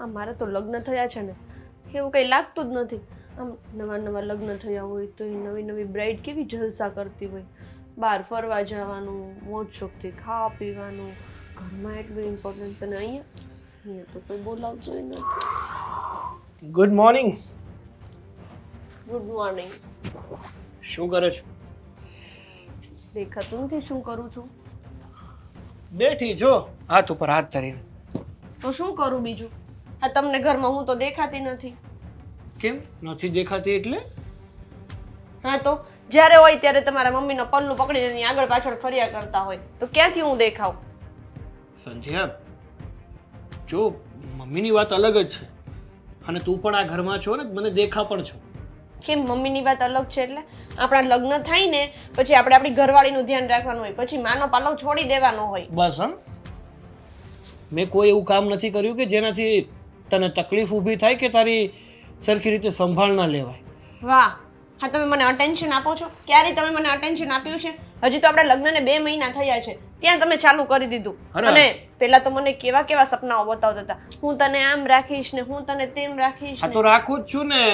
આ મારા તો લગ્ન થયા છે ને એવું કંઈ લાગતું જ નથી. આમ નવા નવા લગ્ન થયા હોય તો એ નવી નવી બ્રાઇડ કેવી જલસા કરતી હોય, બહાર ફરવા જવાનું, મોજ શોખથી ખાવા પીવાનું, ઘરમાં એટલું ઇમ્પોર્ટન્સ. અને અહીંયા તો કોઈ બોલાવતું નથી. Good morning. Good morning. શું કરે છો? દેખાતું નથી શું કરું છું. બેઠી છો હાથ ઉપર હાથ ધરીને. તો શું કરું બીજું? આ તમને ઘરમાં હું તો દેખાતી નથી. કેમ નથી દેખાતી એટલે? હા તો જ્યારે હોય ત્યારે તમારા મમ્મીનો પલ્લું પકડીને એની આગળ પાછળ ફર્યા કરતા હોય તો ક્યાંથી હું દેખાવ? સંધ્યા, જો મમ્મીની વાત અલગ જ છે અને તું પણ આ ઘરમાં છો ને મને દેખા પણ છો. કેમ મમ્મીની વાત અલગ છે એટલે? આપણા લગ્ન થાય ને પછી આપણે આપણી ઘરવાળીનું ધ્યાન રાખવાનું હોય, પછી માનો પાલવ છોડી દેવાનો હોય. બસ હા, મેં કોઈ એવું કામ નથી કર્યું કે જેનાથી તને તકલીફ ઊભી થાય કે તારી સરખી રીતે સંભાળ ના લેવાય. વાહ, હા તમે મને અટેન્શન આપો છો? ક્યારે તમે મને અટેન્શન આપ્યું છે? હજી તો આપણા લગ્નને 2 મહિના થયા છે ત્યાં તમે ચાલુ કરી દીધું. અને પહેલા તો મને કેવા કેવા સપનાઓ બતાવતા હતા, હું તને આમ રાખીશ ને હું તને તેમ રાખીશ. આ તો રાખું જ છું ને.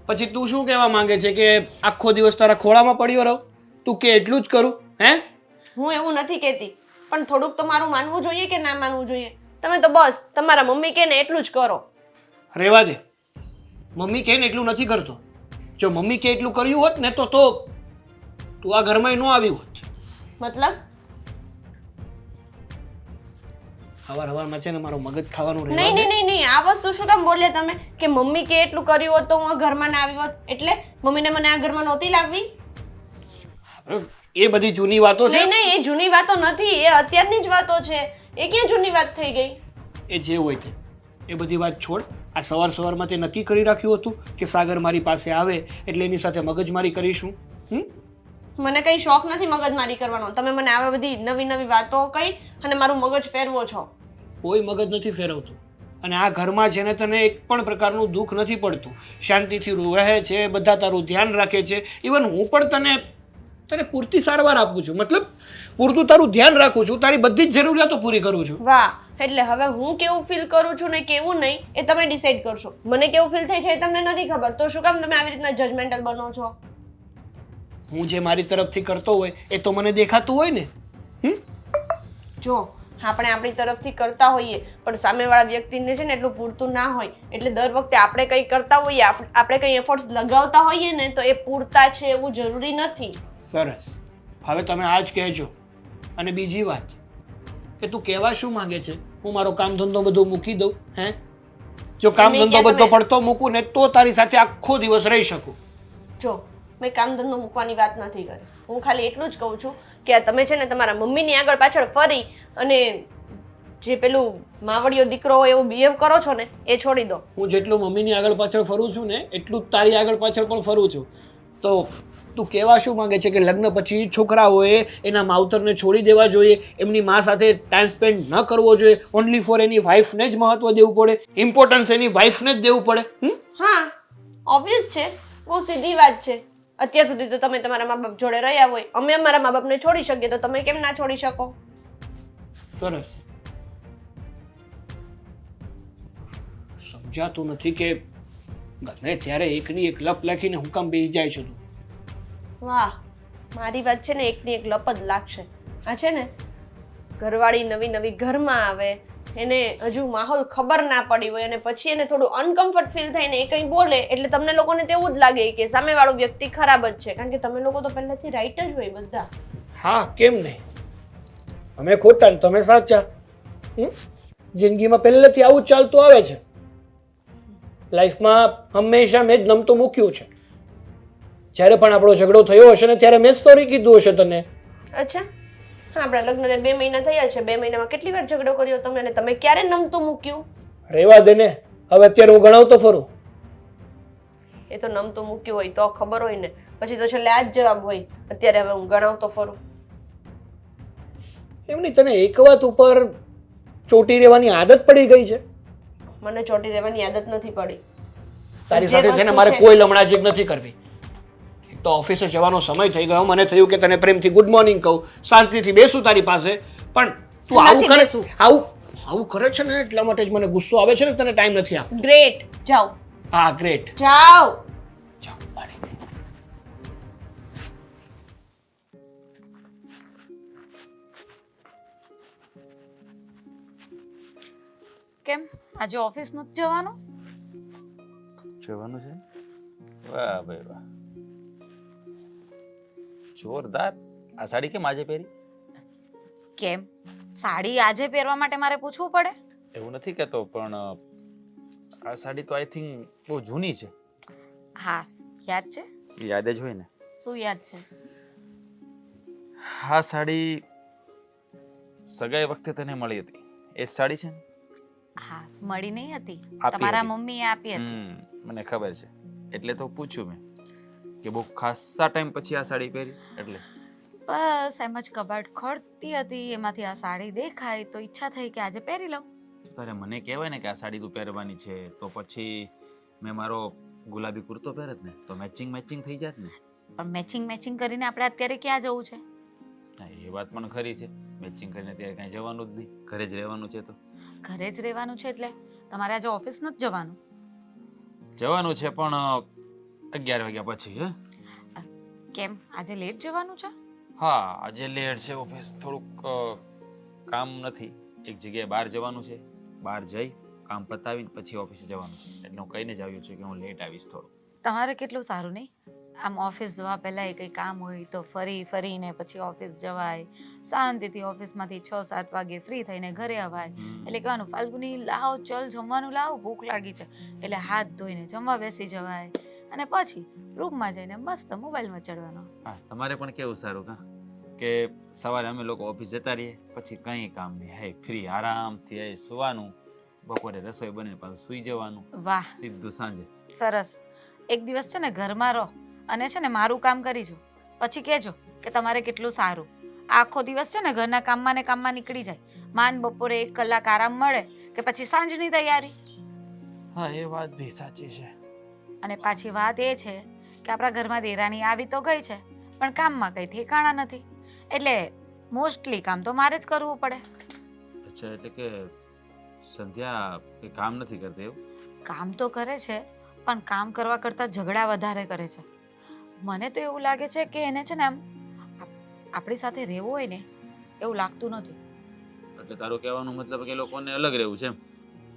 પછી તું શું કહેવા માંગે છે કે આખો દિવસ તારા ખોળામાં પડ્યો રહું? તું કે એટલું જ કરું? હે, હું એવું નથી કહેતી, પણ થોડુંક તો મારું માનવું જોઈએ કે ના માનવું જોઈએ? તમે તો બસ તમારા મમ્મી કહે ને એટલું જ કરો. રહેવા દે, મમ્મી કહે ને એટલું નથી કરતો. જો મમ્મી કહે એટલું કર્યું હોત ને તો તું આ ઘરમાં ન આવી હોત. મતલબ? હવારમાં છે ને મારો મગજ ખાવાનું રહે. નહીં નહીં નહીં નહીં, આ વસ્તુ શું કામ બોલ્યા તમે કે મમ્મી કે એટલું કર્યું હોત તો હું આ ઘરમાં ના આવી હોત? એટલે મમ્મીને મને આ ઘરમાં નહોતી લાવવી? એ બધી જૂની વાતો છે. નહીં નહીં, એ જૂની વાતો નથી, એ અત્યારની જ વાતો છે. એ ક્યાં જૂની વાત થઈ ગઈ? એ જે હોય તે એ બધી વાત છોડ. આ સવારમાં તે નક્કી કરી રાખ્યું હતું કે સાગર મારી પાસે આવે એટલે એની સાથે મગજમારી કરીશું. મને કઈ શોખ નથી મગજમારી કરવાનો. તમે મને આવા બધી નવી નવી વાતો કહી અને મારું મગજ ફેરવો છો. કોઈ મગજ નથી ફેરવતું. અને આ ઘરમાં છે ને તને એક પણ પ્રકારનું દુઃખ નથી પડતું. શાંતિથી રહે છે, બધા તારું ધ્યાન રાખે છે. ઇવન હું પણ તને પૂરતી સારવાર આપું છું, મતલબ પૂરતું તારું ધ્યાન રાખું છું, તારી બધી જ જરૂરિયાતો પૂરી કરું છું. વાહ, એટલે હવે હું કેવું ફીલ કરું છું ને કેવું નહીં એ તમે ડિસાઈડ કરશો. મને કેવું ફીલ થાય છે એ તમને નથી ખબર, તો શું કામ તમે આવી રીતના જજમેન્ટલ બનો છો? હું જે મારી તરફથી કરતો હોય એ તો મને દેખાતું હોય ને. જો આપણે આપણી તરફથી કરતા હોઈએ પણ સામેવાળા વ્યક્તિને છે ને એટલું પૂરતું ના હોય, એટલે દર વખતે આપણે કંઈ કરતા હોઈએ, આપણે કંઈ એફર્ટ્સ લગાવતા હોઈએ ને તો એ પૂરતા છે એવું જરૂરી નથી. સરસ, હવે તમે આ જ કહેજો. અને બીજી વાત કે તું કહેવા શું માંગે છે? હું મારો કામ ધંધો બધો મૂકી દઉં? હે, જો કામ ધંધો બધો પડતો મૂકું ને તો તારી સાથે આખો દિવસ રહી શકું. જો મેં કામ ધંધો મૂકવાની વાત નથી કરી, હું ખાલી એટલું જ કહું છું કે આ તમે છે ને તમારા મમ્મીની આગળ પાછળ ફરી અને જે પેલું માવડિયો દીકરો હોય એવું બિહેવ કરો છો ને એ છોડી દો. હું જેટલું મમ્મીની આગળ પાછળ ફરું છું ને એટલું તારી આગળ પાછળ પણ ફરું છું. તો તું કહેવા શું માંગે છે કે લગ્ન પછી છોકરાઓએ એના માવતરને છોડી દેવા જોઈએ, એમની મા સાથે ટાઈમ સ્પેન્ડ ન કરવો જોઈએ, ઓનલી ફોર એની વાઈફને જ મહત્વ દેવું પડે, ઇમ્પોર્ટન્સ એની વાઈફને જ દેવું પડે? હા, ઓબ્વિયસ છે, બહુ સીધી વાત છે. અત્યાર સુધી તો તમે તમારા મા બાપ જોડે રહ્યા હોય, અમે અમારા મા બાપને છોડી શકીએ તો તમે કેમ ના છોડી શકો? સરસ. સમજાતું નથી કે ગમે ત્યારે એકની એક લપ લખીને હું કામ બેસી જાય છે તું? વાહ, મારી વાત છે ને એકની એક લપ જ લાગશે. આ છે ને ઘરવાળી નવી નવી ઘરમાં આવે, એને હજુ માહોલ ખબર ના પડી હોય અને પછી એને થોડું અનકમ્ફર્ટ ફીલ થાય ને એ કંઈ બોલે એટલે તમને લોકોને તેવું જ લાગે કે સામેવાળો વ્યક્તિ ખરાબ જ છે, કારણ કે તમે લોકો તો પહેલાથી રાઈટ જ હોય બધા. હા, કેમ નહીં? અમે ખોટા ને તમે સાચા. જિંદગીમાં પહેલેથી આવું જ ચાલતું આવે છે. લાઈફમાં હંમેશા મેં જ નમતું મૂક્યું છે. જ્યારે પણ આપણો ઝઘડો થયો હશે ને ત્યારે મેં સોરી કીધું હશે તને. અચ્છા, હા, આપણા લગ્નને 2 મહિના થયા છે. 2 મહિનામાં કેટલી વાર ઝઘડો કર્યો તમે અને તમે ક્યારે નમતું મૂક્યું? રેવા દે ને, હવે અત્યારે હું ગણાવતો ફરું. એ તો નમતું મૂક્યું હોય તો ખબર હોય ને, પછી તો છેલ્લે આ જ જવાબ હોય, અત્યારે હવે હું ગણાવતો ફરું. એમની તને એક વાત ઉપર ચોટી રહેવાની આદત પડી ગઈ છે. મને ચોટી રહેવાની આદત નથી પડી. તારી સાથે છે ને મારે કોઈ લમણાજી નથી કરવી. એક તો ઓફિસે જવાનો સમય થઈ ગયો, મને થયું કે તને પ્રેમથી ગુડ મોર્નિંગ કહું, શાંતિથી બેસું તારી પાસે, પણ તું આવું કરે, આવું કરે છે ને એટલા માટે જ મને ગુસ્સો આવે છે ને તને ટાઈમ નથી આપતો. ગ્રેટ, જાઓ હા ગ્રેટ. જાઓ. જાઓ બારે. કેમ આજે ઓફિસ નથી જવાનું? જવાનું છે? વાહ ભાઈ વાહ, જોરદાર. આ સાડી કેમ આજે પહેરી? કેમ સાડી આજે પહેરવા માટે મારે પૂછવું પડે? એવું નથી કહેતો, પણ આ સાડી તો આઈ થિંક બહુ જૂની છે. હા યાદ છે. યાદ જ હોય ને. શું યાદ છે? આ સાડી સગાઈ વખતે તને મળી હતી, એ જ સાડી છે ને? હા મળી નહીં હતી, આપી તમારા હતી. મમ્મીએ આપી હતી. મને ખબર છે, એટલે તો પૂછ્યું મેં કે બહુ ખાસા ટાઈમ પછી આ સાડી પહેરી એટલે. બસ એમ જ કબાટ ખોલતી હતી, એમાંથી આ સાડી દેખાય તો ઈચ્છા થઈ કે આજે પહેરી લઉં. તારે મને કહેવાય ને કે આ સાડી તું પહેરવાની છે, તો પછી મેં મારો ગુલાબી કુર્તો પહેરત ને, તો મેચિંગ થઈ જાત ને. પણ મેચિંગ કરીને આપણે અત્યારે ક્યાં જવું છે? હા, એ વાત પણ ખરી છે. મેચિંગ કરીને ત્યારે કાંઈ જવાનું જ નહીં, ઘરે જ રહેવાનું છે. તો ઘરે જ રહેવાનું છે એટલે તમારે આજે ઓફિસ નથી જવાનું? જવાનું છે, પણ 11 વાગ્યા પછી. હે? કેમ આજે લેટ જવાનું છે? હા, આજે લેટ છે. ઓફિસ થોડુંક કામ નથી, એક જગ્યાએ બહાર જવાનું છે. બહાર જઈ કામ પતાવીને પછી ઓફિસે જવાનું છે, એટલે હું કહીને જ આવ્યો છું કે હું લેટ આવીશ થોડું. તમારે કેટલું સારું નહીં? આમ ઓફિસ જવા પહેલાં કંઈ કામ હોય તો ફરીને પછી ઓફિસ જવાય, શાંતિથી ઓફિસમાંથી 6-7 વાગે ફ્રી થઈને ઘરે અવાય. એટલે કહેવાનું ફાલ્ગુની લાવ ચલ જમવાનું લાવ, ભૂખ લાગી છે, એટલે હાથ ધોઈને જમવા બેસી જવાય અને પછી રૂમમાં જઈને મસ્ત મોબાઈલમાં ચડવાનો. હા, તમારે પણ કેવું સારું કે સવારે અમે લોકો ઓફિસ જતા રહીએ, પછી કંઈ કામ નહીં, હે ફ્રી આરામથી હે સુવાનું, બપોરે રસોઈ બને પાછું સૂઈ જવાનું, વાહ સીધું સાંજે. સરસ. એક દિવસ છે ને ઘરમાં રહો અને છે ને મારું કામ કરી જો, પછી કહેજો કે તમારે કેટલું સારું. આખો દિવસ છે ને ઘરના કામમાં ને કામમાં નીકળી જાય, માંડ બપોરે 1 કલાક આરામ મળે કે પછી સાંજની તૈયારી. હા, એ વાત બી સાચી છે. અને પાછી વાત એ છે કે આપણા ઘરમાં દેરાણી આવી તો ગઈ છે, પણ કામમાં કંઈ ઠેકાણા નથી, એટલે મોસ્ટલી કામ તો મારે જ કરવું પડે. અચ્છા, એટલે કે સંધ્યા કંઈ કામ નથી કરતી એવું? કામ તો કરે છે, પણ કામ કરવા કરતાં ઝઘડા વધારે કરે છે. મને તો એવું લાગે છે કે એને છે ને આમ આપણી સાથે રહેવું હોય ને એવું લાગતું નથી. એટલે તારું કહેવાનો મતલબ કે એ લોકોને અલગ રહેવું છે એમ?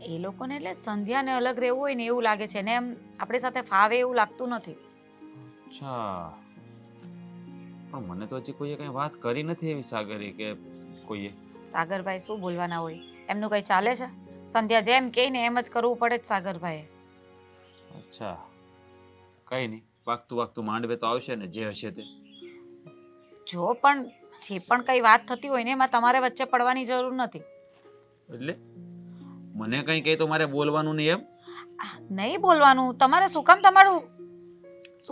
એ લોકોને એટલે સંધ્યાને અલગ રહેવું હોય ને એવું લાગે છે ને એમ આપણી સાથે ફાવે એવું લાગતું નથી. અચ્છા, પણ મને તો હજી કોઈએ કંઈ વાત કરી નથી એવી સાગરી કે કોઈએ. સાગરભાઈ શું બોલવાના હોય, એમનું કંઈ ચાલે છે? સંધ્યા જેમ કહે ને એમ જ કરવું પડે જ સાગરભાઈએ. અચ્છા, કઈ નહીં, વાગતું માંડવે તો આવશે ને જે હશે તે. જો પણ જે પણ કંઈ વાત થતી હોય ને એમાં તમારે વચ્ચે પડવાની જરૂર નથી. એટલે મને કંઈ કહે તો મારે બોલવાનું નહીં એમ? નહીં બોલવાનું તમારે. શું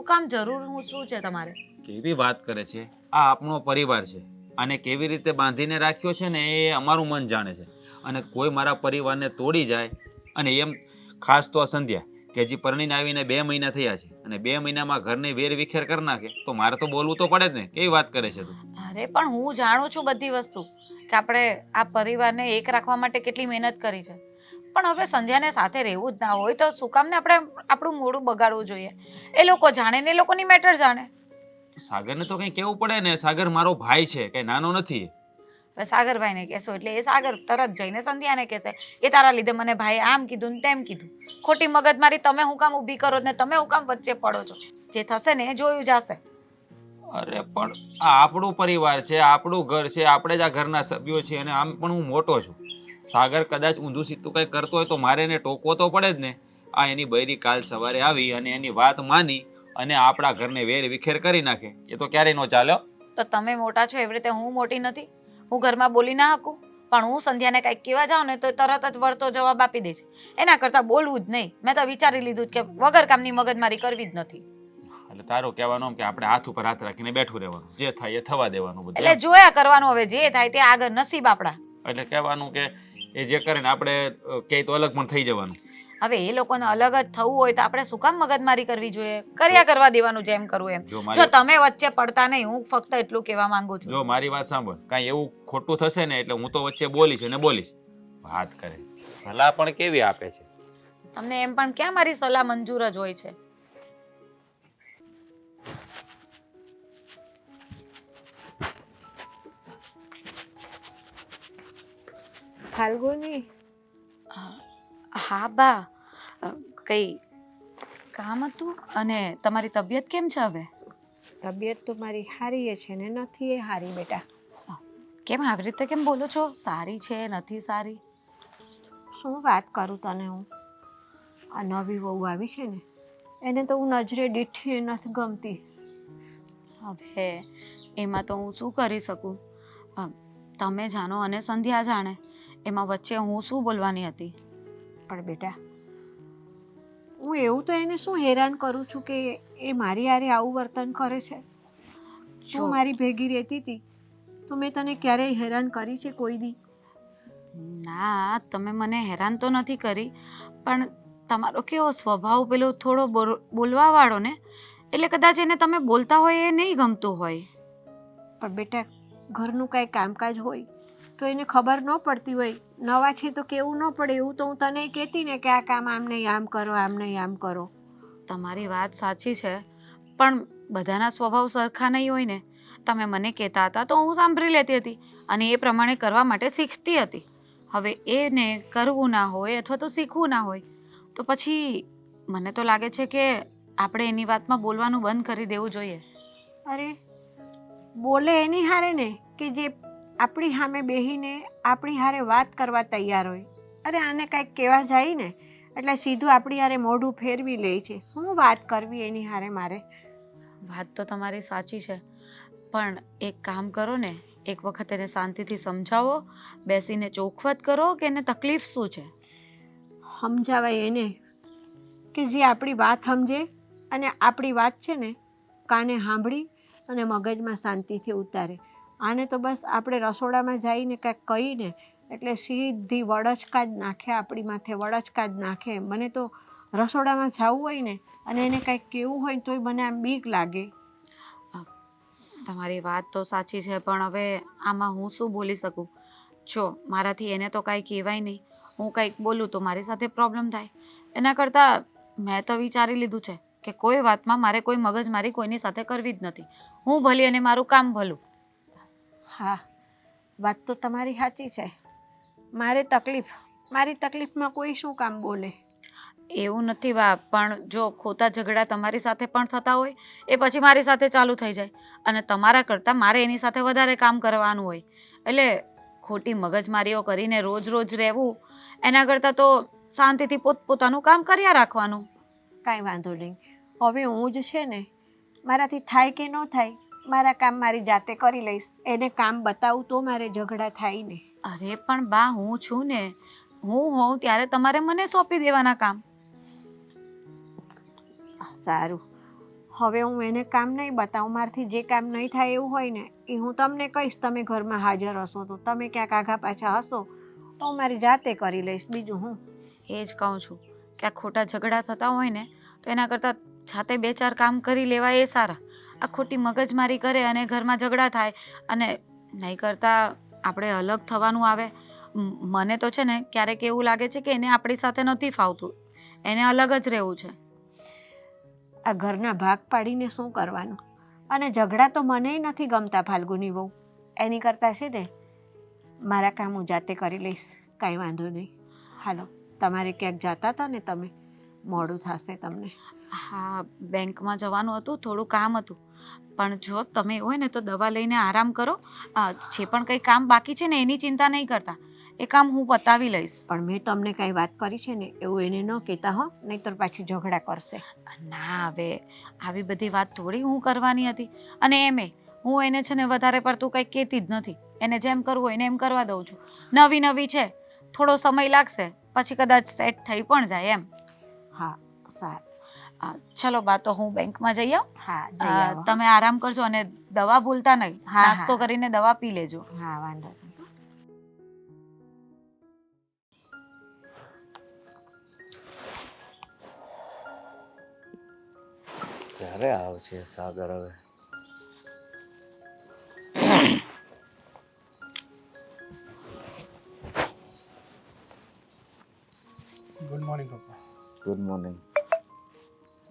કામ જરૂર શું છે તમારે? કેવી વાત કરે છે! આ આપણો પરિવાર છે, અને કેવી રીતે બાંધીને રાખ્યો છે ને એ અમારું મન જાણે છે. અને કોઈ મારા પરિવારને તોડી જાય, અને એમ ખાસ તો આ સંધ્યા કે હજી પરણીને આવીને 2 મહિના થયા છે, અને 2 મહિનામાં ઘરને વેર વિખેર કરી નાખે, તો મારે તો બોલવું તો પડે જ ને. કેવી વાત કરે છે તું! અરે પણ હું જાણું છું બધી વસ્તુ, કે આપણે આ પરિવારને એક રાખવા માટે કેટલી મહેનત કરી છે, પણ હવે સંધ્યાને સાથે રહેવું જ ના હોય તો શું કામ ને આપણે આપણું મોઢું બગાડવું જોઈએ? એ લોકો જાણે ને એ લોકોની મેટર જાણે. સાગરને તો કંઈ કહેવું પડે ને. સાગર મારો ભાઈ છે, કંઈ નાનો નથી. હવે સાગરભાઈને કહેશો એટલે એ સાગર તરત જઈને સંધ્યાને કહેશે કે તારા લીધે મને ભાઈ આમ કીધું ને તેમ કીધું. ખોટી મગજમારી તમે હું કામ ઊભી કરો ને તમે હું કામ વચ્ચે પડો છો? જે થશે ને એ જોયું જશે. અરે પણ આ આપણું પરિવાર છે, આપણું ઘર છે, આપણે જ આ ઘરના સભ્યો છીએ, અને આમ પણ હું મોટો છું. સાગર કદાચ ઊંધું સીધું કંઈ કરતો હોય તો મારે એને ટોકવો તો પડે જ ને. આ એની બૈરી કાલ સવારે આવી અને એની વાત માની અને આપણા ઘરને વેર વિખેર કરી નાખે, એ તો ક્યારેય ન ચાલે. તો તમે મોટા છો એવી રીતે હું મોટી નથી? હું ઘરમાં બોલી ના શકું? પણ હું સંધ્યાને કંઈક કહેવા જાઉં ને તો તરત જ વળતો જવાબ આપી દે છે. એના કરતાં બોલવું જ નહીં. મેં તો વિચારી લીધું કે વગર કામની મગજમારી કરવી જ નથી. એટલે તારું કહેવાનું એમ કે આપણે હાથ ઉપર હાથ રાખીને બેઠું રહેવાનું, જે થાય એ થવા દેવાનું બધું. એટલે જોયા કરવાનું, હવે જે થાય તે આગળ નસીબ આપણા. એટલે કહેવાનું કે એ જે કરે ને આપણે ક્યાંય તો અલગ પણ થઈ જવાનું. હવે એ લોકોને અલગ જ થવું હોય તો આપણે શું કામ મગજમારી કરવી જોઈએ? કર્યા કરવા દેવાનું જેમ કરવું એમ. જો તમે વચ્ચે પડતા નહીં, હું ફક્ત એટલું કહેવા માંગુ છું. જો મારી વાત સાંભળ, કાંઈ એવું ખોટું થશે ને એટલે હું તો વચ્ચે બોલીશ અને બોલીશ. વાત કરે, સલાહ પણ કેવી આપે છે. તમને એમ પણ ક્યાં મારી સલાહ મંજૂર જ હોય છે? ફાલ્ગુની, હા બા, કઈ કામ હતું? અને તમારી તબિયત કેમ છે હવે? તબિયત તો મારી સારી છે ને નથી એ સારી બેટા. કેમ આવી રીતે કેમ બોલો છો? સારી છે, નથી સારી? શું વાત કરું તને હું? આ નવી વહુ આવી છે ને એને તો હું નજરે દીઠી નથી ગમતી. હવે એમાં તો હું શું કરી શકું? તમે જાણો અને સંધ્યા જાણે, એમાં વચ્ચે હું શું બોલવાની હતી? પણ બેટા, હું એવું તો એને શું હેરાન કરું છું કે એ મારી હારે આવું વર્તન કરે છે? જો તું મારી ભેગી રહેતી હતી તો મેં તને ક્યારેય હેરાન કરી છે કોઈ દી? ના, તમે મને હેરાન તો નથી કરી, પણ તમારો કેવો સ્વભાવ પેલો થોડો બોલવા વાળો ને, એટલે કદાચ એને તમે બોલતા હોય એ નહીં ગમતું હોય. પણ બેટા, ઘરનું કાંઈ કામકાજ હોય તો એને ખબર ન પડતી હોય. નવા છે તો કેવું ન પડે એવું તો હું તને કહેતી ને કે આ કામ આમ નહીં આમ કરો, આમ નહીં આમ કરો. તમારી વાત સાચી છે, પણ બધાના સ્વભાવ સરખા નહીં હોય ને. તમે મને કહેતા હતા તો હું સાંભળી લેતી હતી અને એ પ્રમાણે કરવા માટે શીખતી હતી. હવે એને કરવું ના હોય અથવા તો શીખવું ના હોય તો પછી મને તો લાગે છે કે આપણે એની વાતમાં બોલવાનું બંધ કરી દેવું જોઈએ. અરે, બોલે એની હારે ને કે જે આપણી સામે બેહીને આપણી હારે વાત કરવા તૈયાર હોય. અરે આને કાંઈક કહેવા જાય ને એટલે સીધું આપણી હારે મોઢું ફેરવી લે છે. શું વાત કરવી એની હારે મારે? વાત તો તમારી સાચી છે, પણ એક કામ કરો ને, એક વખત એને શાંતિથી સમજાવો, બેસીને ચોખવટ કરો કે એને તકલીફ શું છે. સમજાવાય એને કે જે આપણી વાત સમજે અને આપણી વાત છે ને કાને સાંભળી અને મગજમાં શાંતિથી ઉતારે. આને તો બસ આપણે રસોડામાં જઈને કાંઈક કહીને એટલે સીધી વડચકા જ નાખે, આપણી માથે વડચકા જ નાખે. મને તો રસોડામાં જવું હોય ને અને એને કાંઈક કહેવું હોય તોય મને આમ બીક લાગે. તમારી વાત તો સાચી છે, પણ હવે આમાં હું શું બોલી શકું? જો મારાથી એને તો કાંઈ કહેવાય નહીં, હું કંઈક બોલું તો મારી સાથે પ્રોબ્લેમ થાય. એના કરતાં મેં તો વિચારી લીધું છે કે કોઈ વાતમાં મારે કોઈ મગજમારી કોઈની સાથે કરવી જ નથી. હું ભલી અને મારું કામ ભલું. હા, વાત તો તમારી સાચી છે. મારી તકલીફમાં કોઈ શું કામ બોલે? એવું નથી બા, પણ જો ખોટા ઝઘડા તમારી સાથે પણ થતા હોય એ પછી મારી સાથે ચાલુ થઈ જાય અને તમારા કરતાં મારે એની સાથે વધારે કામ કરવાનું હોય, એટલે ખોટી મગજમારીઓ કરીને રોજ રોજ રહેવું એના કરતાં તો શાંતિથી પોતપોતાનું કામ કર્યા રાખવાનું. કાંઈ વાંધો નહીં. હવે હું જ છે ને મારાથી થાય કે ન થાય, મારા કામ મારી જાતે કરી લઈશ. એને કામ બતાવું તો મારે ઝઘડા થાય ને. અરે પણ બા, હું છું ને, હું હોઉં ત્યારે તમારે મને સોંપી દેવાના કામ. સારું, હવે હું એને કામ નહીં બતાવું. મારાથી જે કામ નહીં થાય એવું હોય ને એ હું તમને કહીશ. તમે ઘરમાં હાજર હશો તો, તમે ક્યાંક આઘા પાછા હશો તો હું મારી જાતે કરી લઈશ. બીજું હું એ જ કહું છું કે આ ખોટા ઝઘડા થતા હોય ને તો એના કરતાં જાતે બે ચાર કામ કરી લેવાય એ સારા. આ ખોટી મગજમારી કરે અને ઘરમાં ઝઘડા થાય અને નહીં કરતાં આપણે અલગ થવાનું આવે. મને તો છે ને ક્યારેક એવું લાગે છે કે એને આપણી સાથે નથી ફાવતું, એને અલગ જ રહેવું છે. આ ઘરના ભાગ પાડીને શું કરવાનું? અને ઝઘડા તો મનેય નથી ગમતા ફાલ્ગુની બહુ. એની કરતાં છે ને મારા કામ હું જાતે કરી લઈશ. કાંઈ વાંધો નહીં. હાલો, તમારે ક્યાંક જતા હતા ને તમે? મોડું થશે તમને. હા, બેંકમાં જવાનું હતું, થોડું કામ હતું. પણ જો તમે હોય ને તો દવા લઈને આરામ કરો. જે પણ કંઈ કામ બાકી છે ને એની ચિંતા નહીં કરતા, એ કામ હું પતાવી લઈશ. પણ મેં તમને કાંઈ વાત કરી છે ને એવું એને ન કહેતા હો, નહીંતર પાછી ઝઘડા કરશે. ના, હવે આવી બધી વાત થોડી હું કરવાની હતી. અને એમે હું એને છે ને વધારે પડતું કંઈ કહેતી જ નથી. એને જેમ કરવું હોય એને એમ કરવા દઉં છું. નવી નવી છે, થોડો સમય લાગશે, પછી કદાચ સેટ થઈ પણ જાય એમ. હા, સારું. ચલો બા, તો હું બેંકમાં જઈ આવું. હા, જઈ આવો. તમે આરામ કરજો અને દવા ભૂલતા નહીં. હા, નાસ્તો કરીને દવા પી લેજો. હા, વાંધો નહીં. ક્યારે આવશે સાગર હવે? Good morning.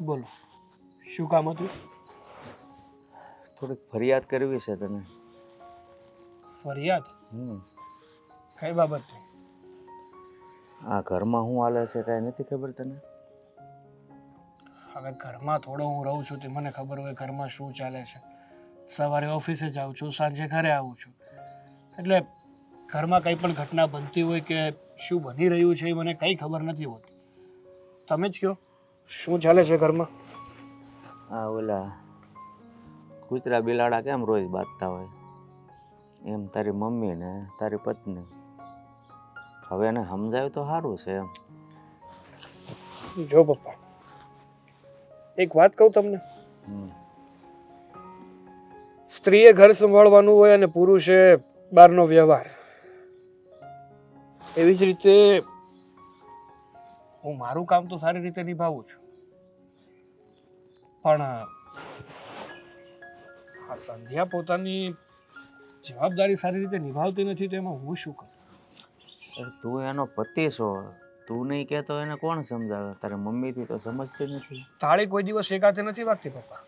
બોલો શું કામ હતું? થોડીક ફરિયાદ કરવી છે તને. ફરિયાદ? કઈ બાબત? આ ઘરમાં શું હાલે છે કાંઈ નથી ખબર તને? હવે ઘરમાં થોડો હું રહું છું તે મને ખબર હોય ઘરમાં શું ચાલે છે. સવારે ઓફિસે જાઉં છું, સાંજે ઘરે આવું છું, એટલે ઘરમાં કંઈ પણ ઘટના બનતી હોય કે શું બની રહ્યું છે એ મને કંઈ ખબર નથી હોતી. તમે જ કહો શું ચાલે છે ઘરમાં? આ ઓલા કૂતરા બિલાડા કેમ રોજ બાંધતા હોય એમ તારી મમ્મી ને તારી પત્ની. હવે એને સમજાવ્યું તો સારું છે એમ. જો પપ્પા, એક વાત કહું તમને. સ્ત્રીએ ઘર સંભાળવાનું હોય અને પુરુષે બહારનો વ્યવહાર. એવી જ રીતે હું મારું કામ તો સારી રીતે નિભાવું છું, પણ આ સંધ્યા પોતાની જવાબદારી સારી રીતે નિભાવતી નથી તો એમાં હું શું કરું? તું એનો પતિ છો, તું નહીં કહેતો એને કોણ સમજાવે? તારી મમ્મીથી તો સમજતી નથી. તાળી કોઈ દિવસ એક હાથે નથી વાગતી પપ્પા.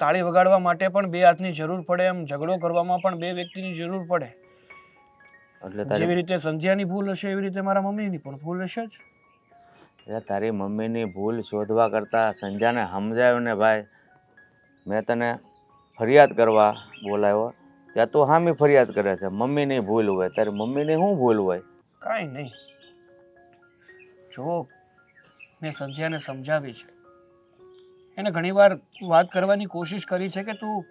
તાળી વગાડવા માટે પણ બે હાથની જરૂર પડે, એમ ઝઘડો કરવામાં પણ બે વ્યક્તિની જરૂર પડે. એટલે જેવી રીતે સંધ્યાની ભૂલ હશે એવી રીતે મારા મમ્મીની પણ ભૂલ હશે જ. એટલે તારી મમ્મીની ભૂલ શોધવા કરતાં સંજ્યાને સમજાવ્યો ને ભાઈ, મેં તને ફરિયાદ કરવા બોલાવ્યો ત્યાં તું હામી ફરિયાદ કરે છે. મમ્મીની ભૂલ હોય, તારી મમ્મીની શું ભૂલ હોય? કાંઈ નહીં. જો મેં સંધ્યાને સમજાવી છે, એને ઘણીવાર વાત કરવાની કોશિશ કરી છે કે તું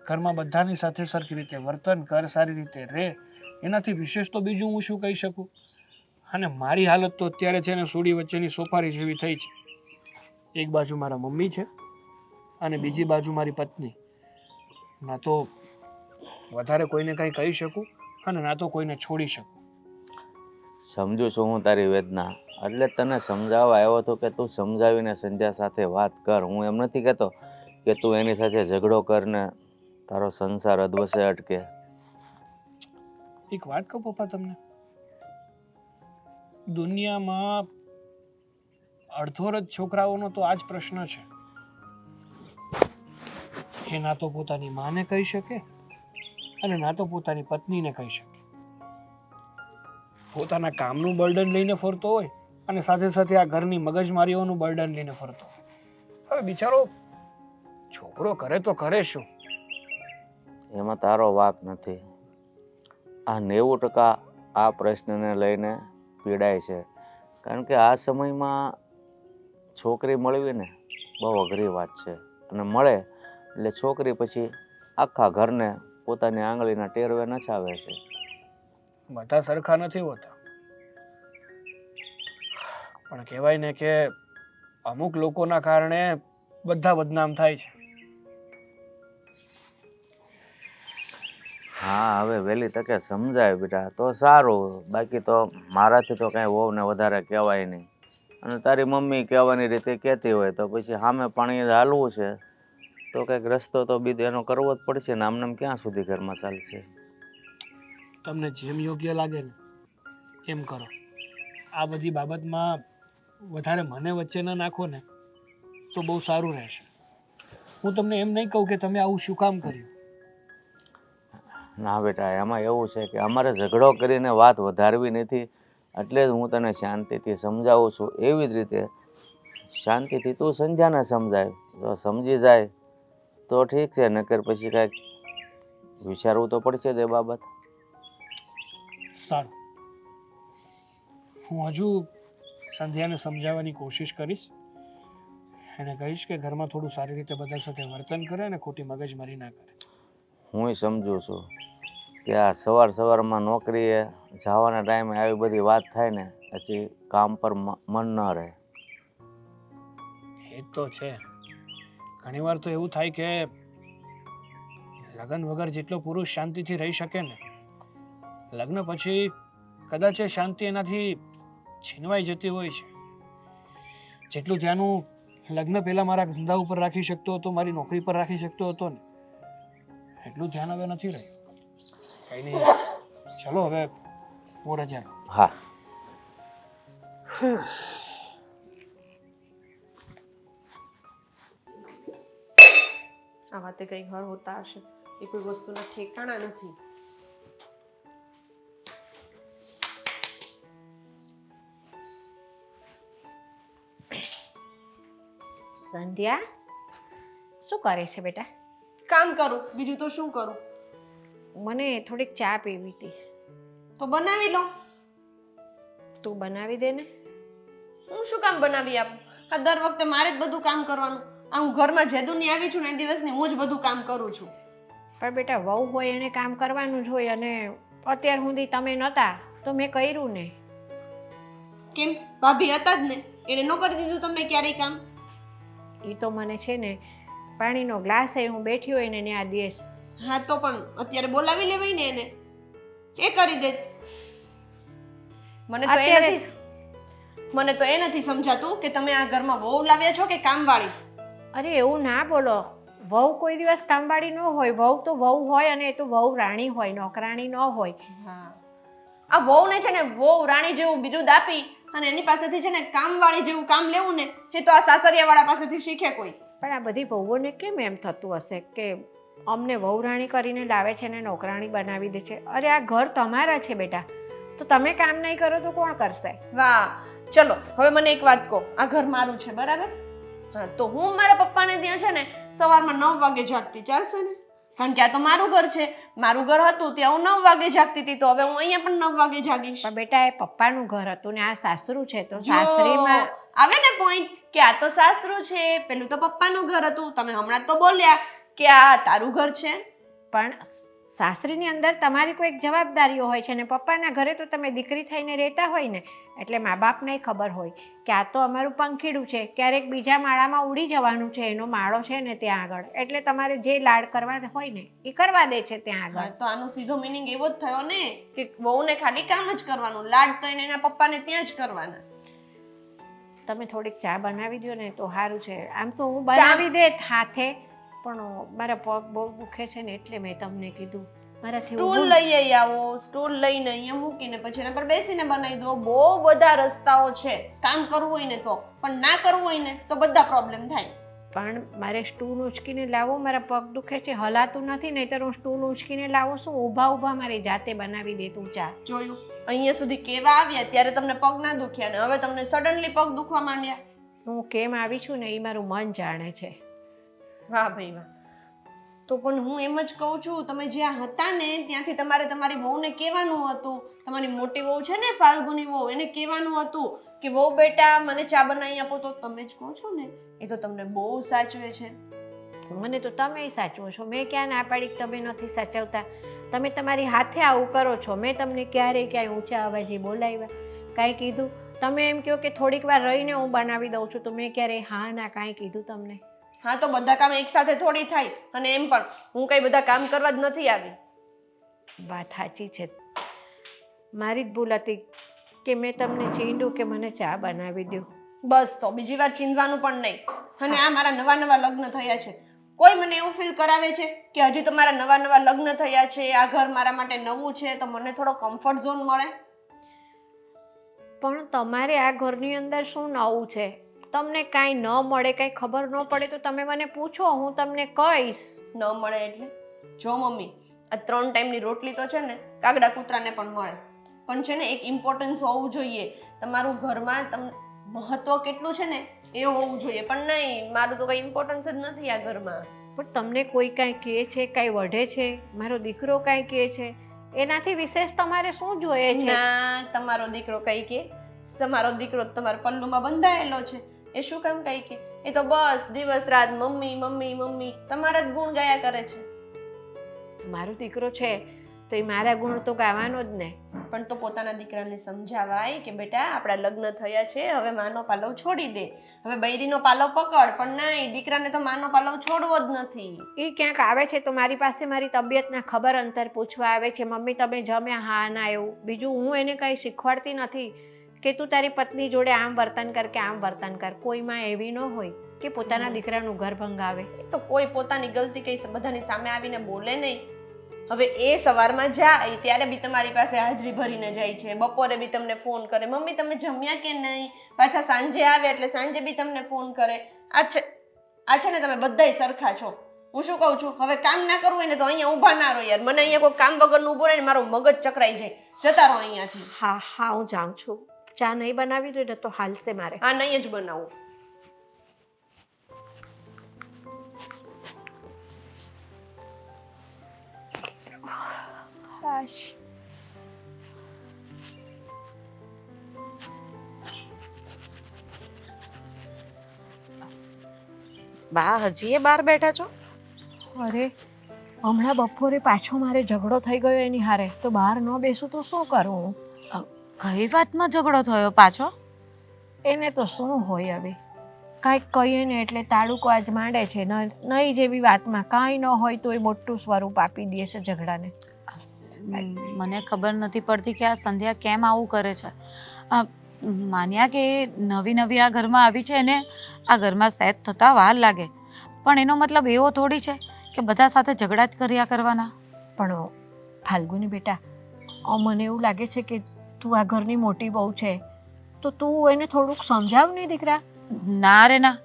ઘરમાં બધાની સાથે સરખી રીતે વર્તન કર, સારી રીતે રહે. એનાથી વિશેષ તો બીજું હું શું કહી શકું? અને મારી હાલત તો અત્યારે છે ને સૂડી વચ્ચેની સોપારી જેવી થઈ છે. એક બાજુ મારા મમ્મી છે અને બીજી બાજુ મારી પત્ની. ના તો વધારે કોઈને કંઈ કહી શકું અને ના તો કોઈને છોડી શકું. સમજુ છું હું તારી વેદના, એટલે તને સમજાવવા આવ્યો હતો કે તું સમજાવીને સંધ્યા સાથે વાત કર. હું એમ નથી કહેતો કે તું એની સાથે ઝઘડો કર ને તારો સંસાર અધવસે અટકે. એક વાત કહું પપ્પા તમને, દુનિયામાં અડધોરજ છોકરાઓનો તો આ જ પ્રશ્ન છે. એ ના તો પોતાની માને કહી શકે અને ના તો પોતાની પત્નીને કહી શકે. પોતાના કામનું બર્ડન લઈને ફરતો હોય અને સાથે સાથે આ ઘરની મગજમારીઓનું બર્ડન લઈને ફરતો હોય. હવે બિચારો છોકરો કરે તો કરે શું? એમાં તારો વાંક નથી. આ 90% આ પ્રશ્નને લઈને પીડાય છે. કારણ કે આ સમયમાં છોકરી મળવી ને બહુ અઘરી વાત છે. અને મળે એટલે છોકરી પછી આખા ઘરને પોતાની આંગળીના ટેરવે નચાવે છે. બધા સરખા નથી હોતા, પણ કહેવાય ને કે અમુક લોકોના કારણે બધા બદનામ થાય છે. હા, હવે વહેલી તકે સમજાય બેટા તો સારું. બાકી તો મારાથી તો કાંઈ વહુને વધારે કહેવાય નહીં. અને તારી મમ્મી કહેવાની રીતે કહેતી હોય તો પછી સામે પાણી હાલવું છે તો કંઈક રસ્તો તો બીજો એનો કરવો જ પડશે ને. આમને ક્યાં સુધી ઘરમાં ચાલશે? તમને જેમ યોગ્ય લાગે ને એમ કરો. આ બધી બાબતમાં વધારે મને વચ્ચે ન નાખો ને તો બહુ સારું રહેશે. હું તમને એમ નહીં કહું કે તમે આવું શું કામ કર્યું. ના બેટા, એમાં એવું છે કે અમારે ઝઘડો કરીને વાત વધારવી નથી, એટલે જ હું તને શાંતિથી સમજાવું છું. એવી જ રીતે શાંતિથી તું સંધ્યાને સમજાય તો સમજી જાય તો ઠીક છે, નકર પછી કાંઈક વિચારવું તો પડશે જ એ બાબત. સારું, હું હજુ સંધ્યાને સમજાવવાની કોશિશ કરીશ. એને કહીશ કે ઘરમાં થોડું સારી રીતે બધા સાથે વર્તન કરે અને ખોટી મગજમારી ના કરે. હું સમજુ છું કે આ સવારમાં નોકરીએ જવાના ટાઈમે આવી બધી વાત થાય ને પછી કામ પર મન ન રહે. એ તો છે. ઘણીવાર તો એવું થાય કે લગ્ન વગર જેટલો પુરુષ શાંતિથી રહી શકે ને, લગ્ન પછી કદાચ એ શાંતિ એનાથી છીનવાઈ જતી હોય છે. જેટલું ધ્યાન હું લગ્ન પહેલા મારા ધંધા ઉપર રાખી શકતો હતો, મારી નોકરી પર રાખી શકતો હતો ને, એટલું ધ્યાન હવે નથી રહ્યું. કઈ નહીં, ચલો હવે હું રજા લઉં. હા. આ વાતે કંઈ ઘર હોતા હશે, એ કોઈ વસ્તુના ઠેકાણા નથી. સંધ્યા શું કરે છે બેટા? કામ કરું, બીજું તો શું કરું? મને થોડીક ચા પીવી હતી. તો બનાવી લો. તું બનાવી દે ને. હું શું કામ બનાવી આપું? આ દર વખતે મારે જ બધું કામ કરવાનું. આ હું ઘરમાં જેદુની આવી છું ને એ દિવસની હું જ બધું કામ કરું છું. પણ બેટા વહુ હોય એને કામ કરવાનું જ હોય, અને અત્યાર સુધી તમે નહોતા તો મેં કર્યું ને. કેમ? ભાભી હતા જ ને, એને ન કરી દીધું તમને ક્યારેય કામ? એ તો મને છે ને પાણીનો ગ્લાસ એ હું બેઠી હોય ને આ દેશ. હા તો પણ અત્યારે બોલાવી લેવાય ને એને, એ કરી દે. મને તો એ નથી સમજાતું કે તમે આ ઘરમાં વહુ લાવ્યા છો કે કામવાળી. અરે એવું ના બોલો, વહુ કોઈ દિવસ કામવાળી ન હોય. વહુ તો વહુ હોય, અને એ તો વહુ રાણી હોય, નોકરાણી ન હોય. હા, આ વહુને છે ને વહુ રાણી જેવું બિરુદ આપી અને એની પાસેથી છે ને કામવાળી જેવું કામ લેવું ને, એ તો આ સાસરિયાવાળા પાસેથી શીખે કોઈ. પણ આ બધી વહુઓને કેમ એમ થતું હશે કે અમને વહુ રાણી કરીને લાવે છે ને નોકરાણી બનાવી દે છે? અરે આ ઘર તમારા છે બેટા, તો તમે કામ નહીં કરો તો કોણ કરશે? વાહ, ચલો હવે મને એક વાત કહો, આ ઘર મારું છે બરાબર? હા, તો હું મારા પપ્પાને ત્યાં છે ને સવારમાં 9 વાગે જાગતી, ચાલશે ને? કારણ કે આ તો મારું ઘર છે. મારું ઘર હતું ત્યાં હું 9 વાગે જાગતી હતી, તો હવે હું અહીંયા પણ 9 વાગે જાગીશ. પણ બેટા એ પપ્પાનું ઘર હતું ને આ સાસરું છે, તો જો સાસરીમાં આવે ને પોઈન્ટ કે આ તો સાસરું છે, પેલું તો પપ્પાનું ઘર હતું. તમે હમણાં તો બોલ્યા કે આ તારું ઘર છે. પણ સાસરીની અંદર તમારી કોઈક જવાબદારીઓ હોય છે, ને પપ્પાના ઘરે તો તમે દીકરી થઈને રહેતા હોય ને, એટલે મા બાપને ખબર હોય કે આ તો અમારું પંખીડું છે, ક્યારેક બીજા માળામાં ઉડી જવાનું છે, એનો માળો છે ને ત્યાં આગળ, એટલે તમારે જે લાડ કરવા હોય ને એ કરવા દે છે ત્યાં આગળ. તો આનો સીધો મીનિંગ એવો જ થયો ને કે વહુને ખાલી કામ જ કરવાનું, લાડ તો એના પપ્પાને ત્યાં જ કરવાના. તમે થોડીક ચા બનાવી દો ને તો સારું છે. આમ તો હું બનાવી દે હાથે, પણ મારા પગ બહુ દુખે છે ને એટલે મેં તમને કીધું. મારાથી સ્ટૂલ લઈ આવો, સ્ટૂલ લઈને અહીંયા મૂકીને પછી એના પર બેસીને બનાવી દો. બહુ બધા રસ્તાઓ છે કામ કરવું હોય ને તો, પણ ના કરવું હોય ને તો બધા પ્રોબ્લેમ થાય. પણ મારે સ્ટૂલ ઉંચકીને લાવો, મારા પગ દુખે છે, હલાતું નથી, નહીંતર હું સ્ટૂલ ઉંચકીને લાવું છું. ઊભા ઊભા મારી જાતે બનાવી દે તું ચા. જોયું, અહીંયા સુધી કેવા આવ્યા ત્યારે તમને પગ ના દુખ્યા ને હવે તમને સડનલી પગ દુખવા માંડ્યા. હું કેમ આવી છું ને એ મારું મન જાણે છે. વાહ ભાઈ વાહ. તો પણ હું એમ જ કહું છું, તમે જ્યાં હતા ને ત્યાંથી તમારે તમારી વહુને કહેવાનું હતું. તમારી મોટી વહુ છે ને ફાલ્ગુની વહુ, એને કહેવાનું હતું કે વહુ બેટા મને ચા બનાવી આપો. તો તમે જ કહો છો ને, એ તો તમને બહુ સાચવે છે. મને તો તમે સાચવો છો, મેં ક્યાં ના પાડી કે તમે નથી સાચવતા? તમે તમારી હાથે આવું કરો છો. મેં તમને ક્યારેય ક્યાંય ઊંચા અવાજે બોલાવ્યા, કાંઈ કીધું? તમે એમ કહો કે થોડીક વાર રહીને હું બનાવી દઉં છું, તો મેં ક્યારેય હા ના કાંઈ કીધું તમને? હા, તો બધા કામ એક સાથે થોડી થાય. અને એમ પણ હું કઈ બધા કામ કરવા જ નથી આવી. વાત સાચી છે, મારી જ ભૂલ હતી કે મેં તમને ચીંડ્યું કે મને ચા બનાવી દો. બસ, તો બીજી વાર ચીંધવાનું પણ નહીં. અને આ મારા નવા નવા લગ્ન થયા છે, કોઈ મને એવું ફીલ કરાવે છે કે હજી તો મારા નવા નવા લગ્ન થયા છે, આ ઘર મારા માટે નવું છે, તો મને થોડો કમ્ફર્ટ ઝોન મળે. પણ તમારે આ ઘરની અંદર શું નવું છે? તમને કાંઈ ન મળે, કાંઈ ખબર ન પડે તો તમે મને પૂછો, હું તમને કહીશ. ન મળે એટલે? જો મમ્મી, આ 3 ટાઈમની રોટલી તો છે ને કાગડા કૂતરાને પણ મળે, પણ છે ને એક ઇમ્પોર્ટન્સ હોવું જોઈએ. તમારું ઘરમાં મહત્વ કેટલું છે ને એ હોવું જોઈએ. પણ નહીં, મારું તો કંઈ ઇમ્પોર્ટન્સ જ નથી આ ઘરમાં. પણ તમને કોઈ કાંઈ કહે છે, કાંઈ વઢે છે, મારો દીકરો કાંઈ કહે છે, એનાથી વિશેષ તમારે શું જોઈએ છે? ના, તમારો દીકરો કઈ કે? તમારો દીકરો તમારા પલ્લુમાં બંધાયેલો છે, એ શું કામ કઈ કે? એ તો બસ દિવસ રાત મમ્મી મમ્મી મમ્મી તમારા જ ગુણ ગાયા કરે છે. મારો દીકરો છે તો એ મારા ગુણ તો ગાવાનો જ ને. પણ તો પોતાના દીકરાને સમજાવાય કે બેટા આપણા લગ્ન થયા છે, હવે માનો પાલવ છોડી દે, હવે બૈરીનો પાલવ પકડ. પણ નહીં, દીકરાને તો માનો પાલવ છોડવો જ નથી. એ ક્યાંક આવે છે તો મારી પાસે મારી તબિયતના ખબર અંતર પૂછવા આવે છે, મમ્મી તમે જમ્યા? હા ના, એવું. બીજું હું એને કંઈ શીખવાડતી નથી કે તું તારી પત્ની જોડે આમ વર્તન કર કે આમ વર્તન કર. કોઈમાં એવી ન હોય કે પોતાના દીકરાનું ઘર ભંગાવે. તો કોઈ પોતાની ગલતી કઈ બધાની સામે આવીને બોલે નહીં. હવે એ સવારમાં જાય ત્યારે બી તમારી પાસે હાજરી ભરીને જાય છે, બપોરે બી તમને ફોન કરે, મમ્મી તમે જમ્યા કે નહીં? પાછા સાંજે આવે એટલે સાંજે બી તમને ફોન કરે. આ છે ને તમે બધાય સરખા છો. હું શું કહું છું, હવે કામ ના કરવું હોય ને તો અહીંયા ઊભા ના રહો યાર. મને અહીંયા કોઈ કામ વગરનું ઊભું રહે ને મારું મગજ ચકરાઈ જાય. જતા રહો અહીંયાથી. હા હા, હું જાઉં છું. ચા નહીં બનાવી દો ને તો હાલશે મારે. હા, નહીં જ બનાવું. હાશ. બા હજી એ બહાર બેઠા છો? અરે હમણાં બપોરે પાછો મારે ઝઘડો થઈ ગયો એની હારે, તો બહાર ન બેસું તો શું કરું? કઈ વાતમાં ઝઘડો થયો પાછો? એને તો શું હોય હવે, કાંઈક કહીએ ને એટલે તાળુકો આજ માંડે છે. નહીં જેવી વાતમાં કાંઈ ન હોય તો એ મોટું સ્વરૂપ આપી દે છે ઝઘડાને. મને ખબર નથી પડતી કે આ સંધ્યા કેમ આવું કરે છે. માન્યા કે નવી નવી આ ઘરમાં આવી છે ને આ ઘરમાં સેટ થતા વાર લાગે, પણ એનો મતલબ એવો થોડી છે કે બધા સાથે ઝઘડા જ કર્યા કરવાના. પણ ફાલ્ગુની બેટા, મને એવું લાગે છે કે તું આ ઘરની મોટી બહુ છે, તો તું એને થોડુંક સમજાવ ને દીકરા. ના રે ના,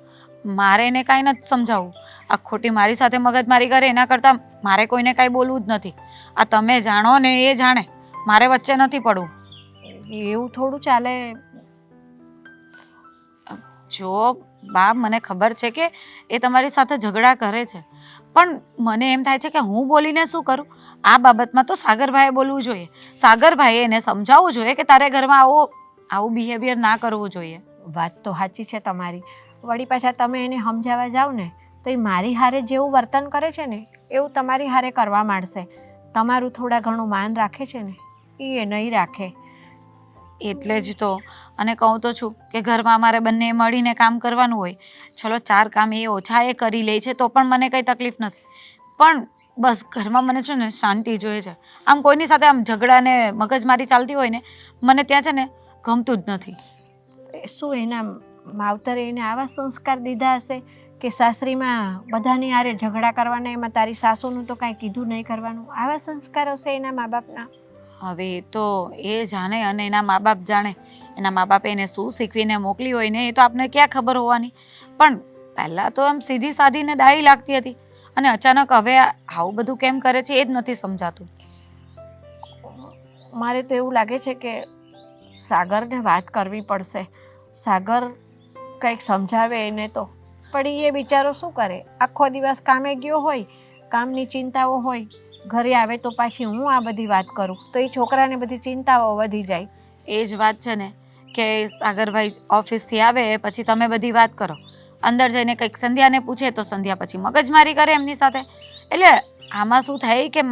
મારે એને કાંઈ નથી સમજાવવું. આ ખોટી મારી સાથે મગજમારી કરે એના કરતાં મારે કોઈને કાંઈ બોલવું જ નથી. આ તમે જાણો ને એ જાણે, મારે વચ્ચે નથી પડવું. એવું થોડું ચાલે. જો બા, મને ખબર છે કે એ તમારી સાથે ઝઘડા કરે છે, પણ મને એમ થાય છે કે હું બોલીને શું કરું? આ બાબતમાં તો સાગરભાઈએ બોલવું જોઈએ. સાગરભાઈએ એને સમજાવવું જોઈએ કે તારે ઘરમાં આવું બિહેવિયર ના કરવું જોઈએ. વાત તો સાચી છે તમારી. વળી પાછા તમે એને સમજાવવા જાઓ ને તો એ મારી હારે જેવું વર્તન કરે છે ને એવું તમારી હારે કરવા માંડશે. તમારું થોડા ઘણું માન રાખે છે ને એ નહીં રાખે. એટલે જ તો અને કહું તો છું કે ઘરમાં અમારે બંને મળીને કામ કરવાનું હોય. ચલો 4 કામ એ ઓછા એ કરી લે છે તો પણ મને કંઈ તકલીફ નથી, પણ બસ ઘરમાં મને છે ને શાંતિ જોઈએ છે. આમ કોઈની સાથે આમ ઝઘડા ને મગજમારી ચાલતી હોય ને મને ત્યાં છે ને ગમતું જ નથી. શું એના માવતરે એને આવા સંસ્કાર દીધા હશે કે સાસરીમાં બધાની હારે ઝઘડા કરવાના, એમાં તારી સાસુનું તો કાંઈ કીધું નહીં કરવાનું? આવા સંસ્કાર હશે એના મા બાપના. હવે એ તો એ જાણે અને એના મા બાપ જાણે. એના મા બાપે એને શું શીખવીને મોકલી હોય ને એ તો આપને ક્યાં ખબર હોવાની. પણ પહેલાં તો આમ સીધી સાધીને ડાહી લાગતી હતી અને અચાનક હવે આવું બધું કેમ કરે છે એ જ નથી સમજાતું. મારે તો એવું લાગે છે કે સાગરને વાત કરવી પડશે. સાગર કંઈક સમજાવે એને તો, પણ એ બિચારો શું કરે? આખો દિવસ કામે ગયો હોય, કામની ચિંતાઓ હોય, ઘરે આવે તો પાછી હું આ બધી વાત કરું તો એ છોકરાને બધી ચિંતાઓ વધી જાય. એ જ વાત છે ને કે સાગરભાઈ ઓફિસથી આવે પછી તમે બધી વાત કરો, અંદર જઈને કંઈક સંધ્યાને પૂછે તો સંધ્યા પછી મગજમારી કરે એમની સાથે. એટલે આમાં શું થાય કે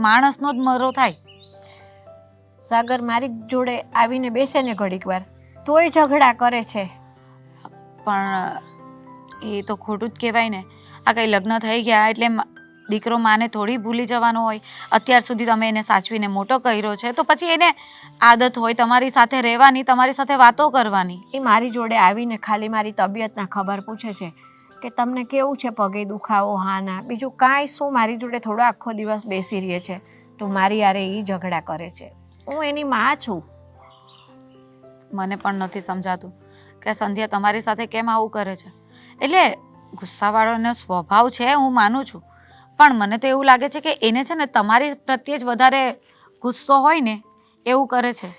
માણસનો જ મરો થાય. સાગર મારી જોડે આવીને બેસે ને ઘડીક વાર તોય ઝઘડા કરે છે. પણ એ તો ખોટું જ કહેવાય ને. આ કંઈ લગ્ન થઈ ગયા એટલે દીકરો માને થોડી ભૂલી જવાનો હોય. અત્યાર સુધી તમે એને સાચવીને મોટો કર્યો છે તો પછી એને આદત હોય તમારી સાથે રહેવાની, તમારી સાથે વાતો કરવાની. એ મારી જોડે આવીને ખાલી મારી તબિયતના ખબર પૂછે છે કે તમને કેવું છે, પગે દુખાવો, હા ના, બીજું કાંઈ શું. મારી જોડે થોડો આખો દિવસ બેસી રહે છે તો મારી હારે એ ઝઘડા કરે છે. હું એની માં છું. મને પણ નથી સમજાતું કે સંધ્યા તમારી સાથે કેમ આવું કરે છે. એટલે ગુસ્સાવાળોનો સ્વભાવ છે હું માનું છું, પણ મને તો એવું લાગે છે કે એને છે ને તમારી પ્રત્યે જ વધારે ગુસ્સો હોય ને એવું કરે છે.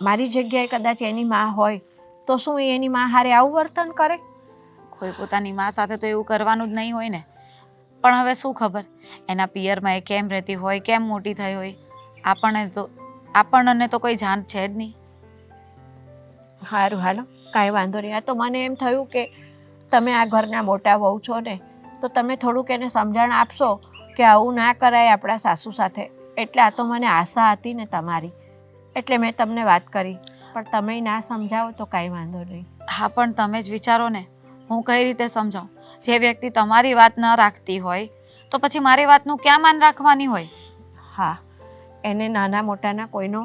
મારી જગ્યાએ કદાચ એની માં હોય તો શું એ એની માં હારે આવું વર્તન કરે? કોઈ પોતાની માં સાથે તો એવું કરવાનું જ નહીં હોય ને. પણ હવે શું ખબર એના પિયરમાં એ કેમ રહેતી હોય, કેમ મોટી થઈ હોય, આપણને તો કોઈ જાણ છે જ નહીં. સારું, હાલો, કાંઈ વાંધો નહીં. આ તો મને એમ થયું કે તમે આ ઘરના મોટા વહુ છો ને તો તમે થોડુંક એને સમજણ આપશો કે આવું ના કરાય આપણા સાસુ સાથે. એટલે આ તો મને આશા હતી ને તમારી, એટલે મેં તમને વાત કરી. પણ તમે ના સમજાવો તો કાંઈ વાંધો નહીં. હા, પણ તમે જ વિચારો ને હું કઈ રીતે સમજાવું? જે વ્યક્તિ તમારી વાત ન રાખતી હોય તો પછી મારી વાતનું ક્યાં માન રાખવાની હોય? હા, એને નાના મોટાના કોઈનો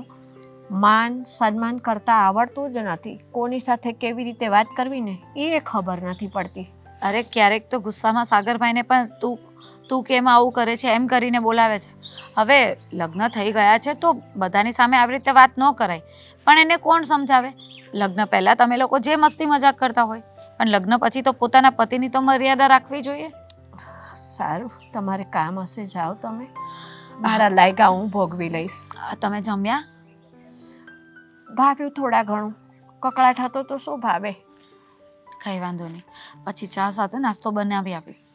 માન સન્માન કરતાં આવડતું જ નથી. કોની સાથે કેવી રીતે વાત કરવી ને એ ખબર નથી પડતી. અરે ક્યારેક તો ગુસ્સામાં સાગરભાઈને પણ તું કેમ આવું કરે છે એમ કરીને બોલાવે છે. હવે લગ્ન થઈ ગયા છે તો બધાની સામે આવી રીતે વાત ન કરાય, પણ એને કોણ સમજાવે? લગ્ન પહેલાં તમે લોકો જે મસ્તી મજાક કરતા હોય, પણ લગ્ન પછી તો પોતાના પતિની તો મર્યાદા રાખવી જોઈએ. સારું, તમારે કામ હશે, જાઓ તમે. મારા લાયકા હું ભોગવી લઈશ. તમે જમ્યા? ભાવ્યું થોડા ઘણું, કકળાટ હતો તો શું ભાવે. કઈ વાંધો નહીં, પછી ચા સાથે નાસ્તો બનાવી આપીશ.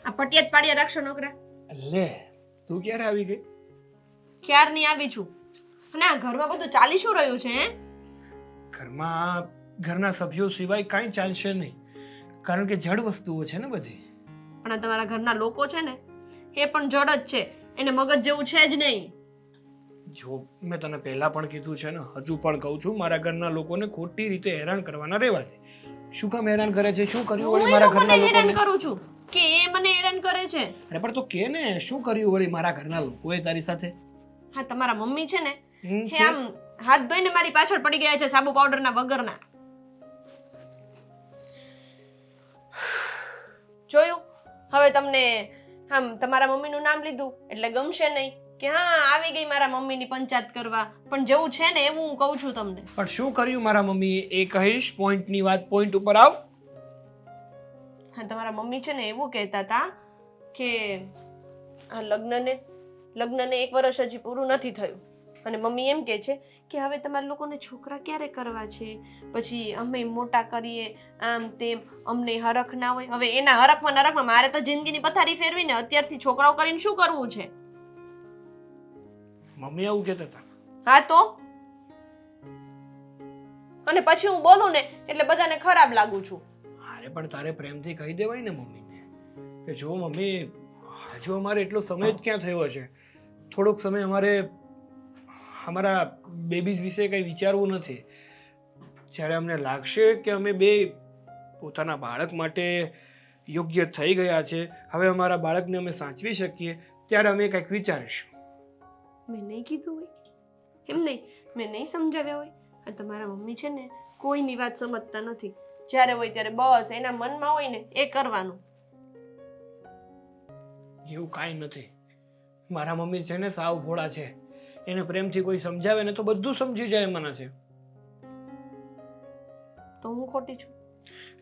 આ પટિયા જ પાડિયા રાખશો નોકરા? લે, તું ક્યારે આવી ગઈ? ક્યારની આવી છું. અને આ ઘરમાં બધું ચાલી શું રહ્યું છે હે? ઘરમાં ઘરના સભ્યો સિવાય કાંઈ ચાલશે નહીં, કારણ કે જડ વસ્તુઓ છે ને બધી. પણ આ તમારા ઘરના લોકો છે ને એ પણ જડ જ છે, એને મગજ જેવું છે જ નહીં. જો મેં તને પહેલા પણ કીધું છે ને, હજુ પણ કહું છું, મારા ઘરના લોકોને ખોટી રીતે હેરાન કરવાના રહેવા દે. શું કામ હેરાન કરે છે? શું કર્યું હું વળી મારા એ ઘરના લોકોને હેરાન લોકોને? કરું છું કે એ મને હેરાન કરે છે? અરે પણ તો કે ને, શું કર્યું વળી મારા ઘરના લોકોએ તારી સાથે? હા, તમારા મમ્મી છે ને હમ, એ આમ હાથ ધોઈને મારી પાછળ પડી ગયા છે, સાબુ પાવડરના વગરના. જોયું? હવે તમને આમ તમારા મમ્મીનું નામ લીધું એટલે ગમશે નહીં કે હા આવી ગઈ મારા મમ્મીની પંચાયત કરવા. પણ જેવું છે ને એવું હું કહું છું તમને. પણ શું કર્યું મારા મમ્મીએ એ કહીશ? પોઈન્ટની વાત પોઈન્ટ ઉપર આવ. હા, તમારા મમ્મી છે ને એવું કહેતા હતા કે આ લગ્નને 1 વર્ષ હજી પૂરું નથી થયું અને મમ્મી એમ કહે છે કે હવે તમારા લોકોને છોકરા ક્યારે કરવા છે, પછી અમે મોટા કરીએ, આમ તેમ, અમને હરખ ના હોય. હવે એના હરખમાં નરખમાં મારે તો જિંદગીની પથારી ફેરવીને અત્યારથી છોકરાઓ કરીને શું કરવું છે? મમ્મી આવું કહેતા હતા? હા તો અને પછી હું બોલું ને એટલે બધાને ખરાબ લાગુ છું. અરે પણ તારે પ્રેમથી કહી દેવાય ને મમ્મીને કે જો મમ્મી, હજુ અમારે એટલો સમય જ ક્યાં થયો છે, થોડોક સમય અમારે અમારા બેબીઝ વિશે કંઈ વિચારવું નથી. જ્યારે અમને લાગશે કે અમે બે પોતાના બાળક માટે યોગ્ય થઈ ગયા છે, હવે અમારા બાળકને અમે સાચવી શકીએ, ત્યારે અમે કંઈક વિચારીશું. મેં નહીં કીધું હોય એમ નહીં, મેં નહીં સમજાવ્યા હોય. આ તમારા મમ્મી છે ને કોઈની વાત સમજતા નથી. જ્યારે હોય ત્યારે બસ એના મનમાં હોય ને એ કરવાનું. એવું કાંઈ નથી. મારા મમ્મી છે ને સાવ ભોળા છે, એને પ્રેમથી કોઈ સમજાવે ને તો બધું સમજી જાય એમાંના છે. તો હું ખોટી છું?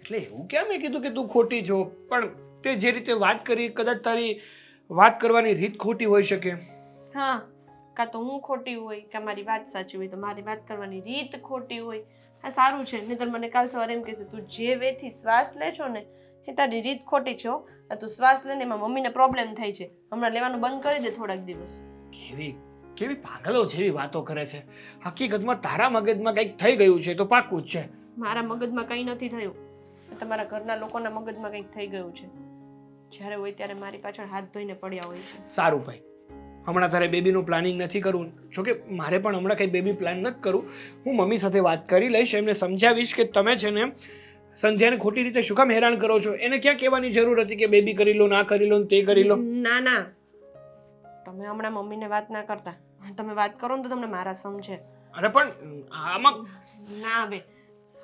એટલે એવું ક્યાં મેં કીધું કે તું ખોટી છો, પણ તે જે રીતે વાત કરી કદાચ તારી વાત કરવાની રીત ખોટી હોઈ શકે. હા, કાં તો હું ખોટી હોય કાં મારી વાત સાચી હોય. તો મારી વાત કરવાની રીત ખોટી હોય. હા સારું છે, નહીંતર મને કાલ સવારે એમ કહેશે તું જે વેથી શ્વાસ લે છો ને એ તારી રીત ખોટી છે હો. આ તું શ્વાસ લે ને એમાં મમ્મીને પ્રોબ્લેમ થાય છે, હમણાં લેવાનું બંધ કરી દે થોડાક દિવસ. કેવી કેવી પાગલો જેવી વાતો કરે છે. હકીકતમાં તારા મગજમાં કંઈક થઈ ગયું છે તો પાક્કું જ છે. મારા મગજમાં કંઈ નથી થયું, તમારા ઘરના લોકોના મગજમાં કંઈક થઈ ગયું છે. જ્યારે હોય ત્યારે મારી પાછળ હાથ ધોઈને પડ્યા હોય છે. સારું ભાઈ, હમણાં તારે બેબીનું પ્લાનિંગ નથી કરવું. જોકે મારે પણ હમણાં કંઈ બેબી પ્લાન નથી કરવું. હું મમ્મી સાથે વાત કરી લઈશ, એમને સમજાવીશ કે તમે છે ને સંધ્યાને ખોટી રીતે શું કામ હેરાન કરો છો. એને ક્યાં કહેવાની જરૂર હતી કે બેબી કરી લો, ના કરી લો, તે કરી લો. ના ના, તમે હમણાં મમ્મીને વાત ના કરતા. તમે વાત કરો ને તો તમને મારા સમજે. અરે પણ આમાં ના હવે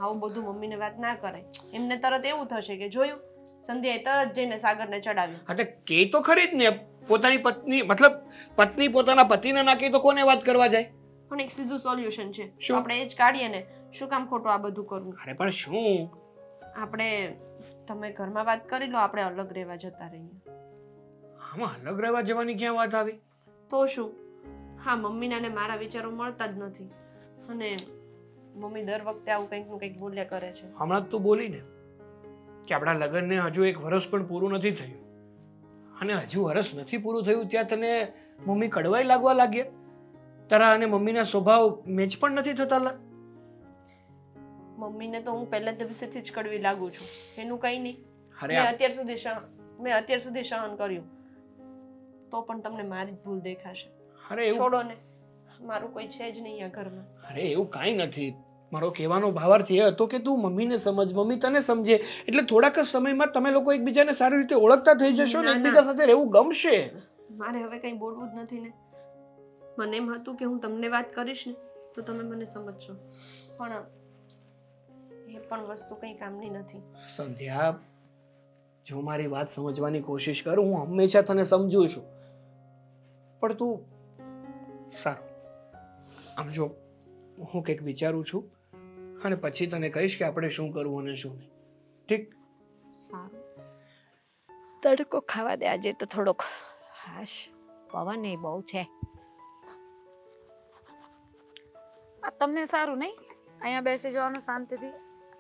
આવું બધું મમ્મીને વાત ના કરાય. એમને તરત એવું થશે કે જોયું સંધ્યાએ તરત જઈને સાગરને ચડાવ્યું. હા તો કે તો ખરી જ ને, પોતાની પત્ની મતલબ પત્ની પોતાના પતિને ના કહે તો કોને વાત કરવા જાય? પણ એક સીધું સોલ્યુશન છે, શું? આપણે એ જ કાઢીએ ને. શું કામ ખોટું આ બધું કરવું? અરે પણ શું? આપણે તમે ઘરમાં વાત કરી લો, આપણે અલગ રહેવા જતા રહીએ. આમાં અલગ રહેવા જવાની ક્યાં વાત આવી? તો શું? હા, મમ્મીના ને મારા વિચારો મળતા જ નથી અને મમ્મી દર વખતે આવું કંઈક નું કંઈક બોલ્યા કરે છે. હમણાં જ તું બોલી ને કે આપણા લગ્નને હજુ 1 વર્ષ પણ પૂરું નથી થયું, અને હજુ વર્ષ નથી પૂરું થયું ત્યાં તને મમ્મી કડવાઈ લાગવા લાગ્યા? તારા અને મમ્મીના સ્વભાવ મેચ પણ નથી થતા? મમ્મીને તો હું પહેલા દિવસેથી જ કડવી લાગુ છું, એનું કંઈ નહીં. અરે મેં અત્યાર સુધી સહન કર્યું, તો પણ તમને મારી જ ભૂલ દેખાશે. અરે એવું છોડો ને, મારું કોઈ છે જ નહીં આ ઘરમાં. અરે એવું કાંઈ નથી. મારો કહેવાનો ભાવાર્થ એ હતો કે તું મમ્મીને સમજ, મમ્મી તને સમજે, એટલે થોડાક જ સમયમાં તમે લોકો એકબીજાને સારી રીતે ઓળખતા થઈ જશો ને ના, ના. એકબીજા સાથે રહેવું ગમશે. મારે હવે કંઈ બોલવું જ નથી ને. મને એમ હતું કે હું તમને વાત કરીશ ને તો તમે મને સમજશો, પણ એ પણ વસ્તુ કંઈ કામની નથી. સંધ્યા, જો મારી વાત સમજવાની કોશિશ કર, હું હંમેશા તને સમજું છું, પણ તું સારું આમ જો, હું કંઈક વિચારું છું અને પછી તને કહીશ કે આપણે શું કરવું અને શું નહીં. ઠીક? સારું, તડકો ખાવા દે આજે તો થોડોક. હાશ, પવન એ બહુ છે. આ તમને સારું નહીં અહીંયા બેસી જવાનું શાંતિથી?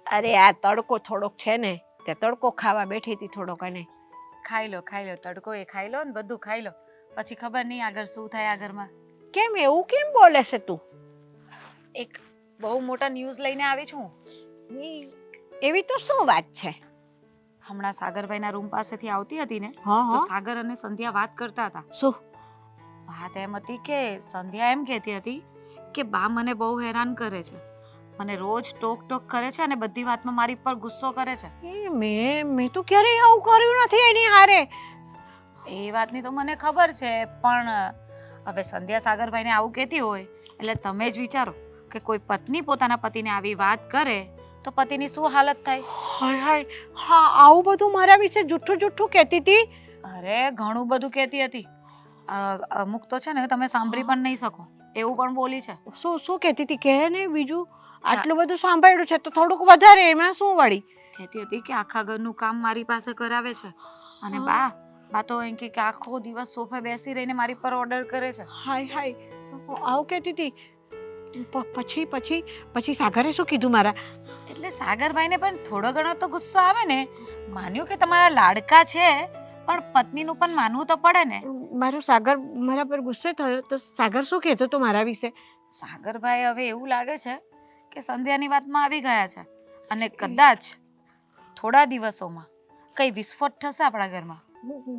અરે આ તડકો થોડોક છે ને, તે તડકો ખાવા બેઠી હતી થોડોક. અને ખાઈ લો તડકો એ ખાઈ લો ને બધું ખાઈ લો, પછી ખબર નહીં આગળ શું થાય આ ઘરમાં. કેમ એવું કેમ બોલે છે તું? એક બહુ મોટા ન્યૂઝ લઈને આવી છું. એવી તો શું વાત છે? હમણાં સાગરભાઈના રૂમ પાસેથી આવતી હતી ને, હા તો હા, સાગર અને સંધ્યા વાત કરતા હતા. શું? વાત એમ હતી કે સંધ્યા એમ કહેતી હતી કે બા મને બહુ હેરાન કરે છે, મને રોજ ટોક કરે છે અને બધી વાતમાં મારી પર ગુસ્સો કરે છે. મેં તો ક્યારેય આવું કર્યું નથી એની હારે. એ વાતની તો મને ખબર છે, પણ હવે સંધ્યા સાગરભાઈને આવું કહેતી હોય એટલે તમે જ વિચારો કે કોઈ પત્ની પોતાના પતિને આવી વાત કરે તો પતિની શું હાલત થાય. હાય હાય, હા આવું બધું મારા વિશે જૂઠું જૂઠું કહેતી હતી. અરે ઘણું બધું કહેતી હતી. અમુક તો છે ને તમે સાંભળી પણ નહીં શકો એવું પણ બોલી છે. શું શું કહેતી હતી કહે ને બીજું? આટલું બધું સાંભળ્યું છે તો થોડુંક વધારે, એમાં શું વળી? કહેતી હતી કે આખા ઘરનું કામ મારી પાસે કરાવે છે અને બા તો એમ કે આખો દિવસ સોફે બેસી રહીને મારી પર ઓર્ડર કરે છે. હાય હાય, આવું કહેતી હતી. પછી પછી પછી સાગરે શું કીધું મારા? એટલે સાગરભાઈને પણ થોડો ઘણો તો ગુસ્સો આવે ને. માન્યું કે તમારા લાડકા છે, પણ પત્નીનું પણ માનવું તો પડે ને. મારો સાગર મારા પર ગુસ્સે થયો તો સાગર શું કહેતો હતો મારા વિશે? સાગરભાઈ હવે એવું લાગે છે કે સંધ્યાની વાતમાં આવી ગયા છે અને કદાચ થોડા દિવસોમાં કઈ વિસ્ફોટ થશે આપણા ઘરમાં.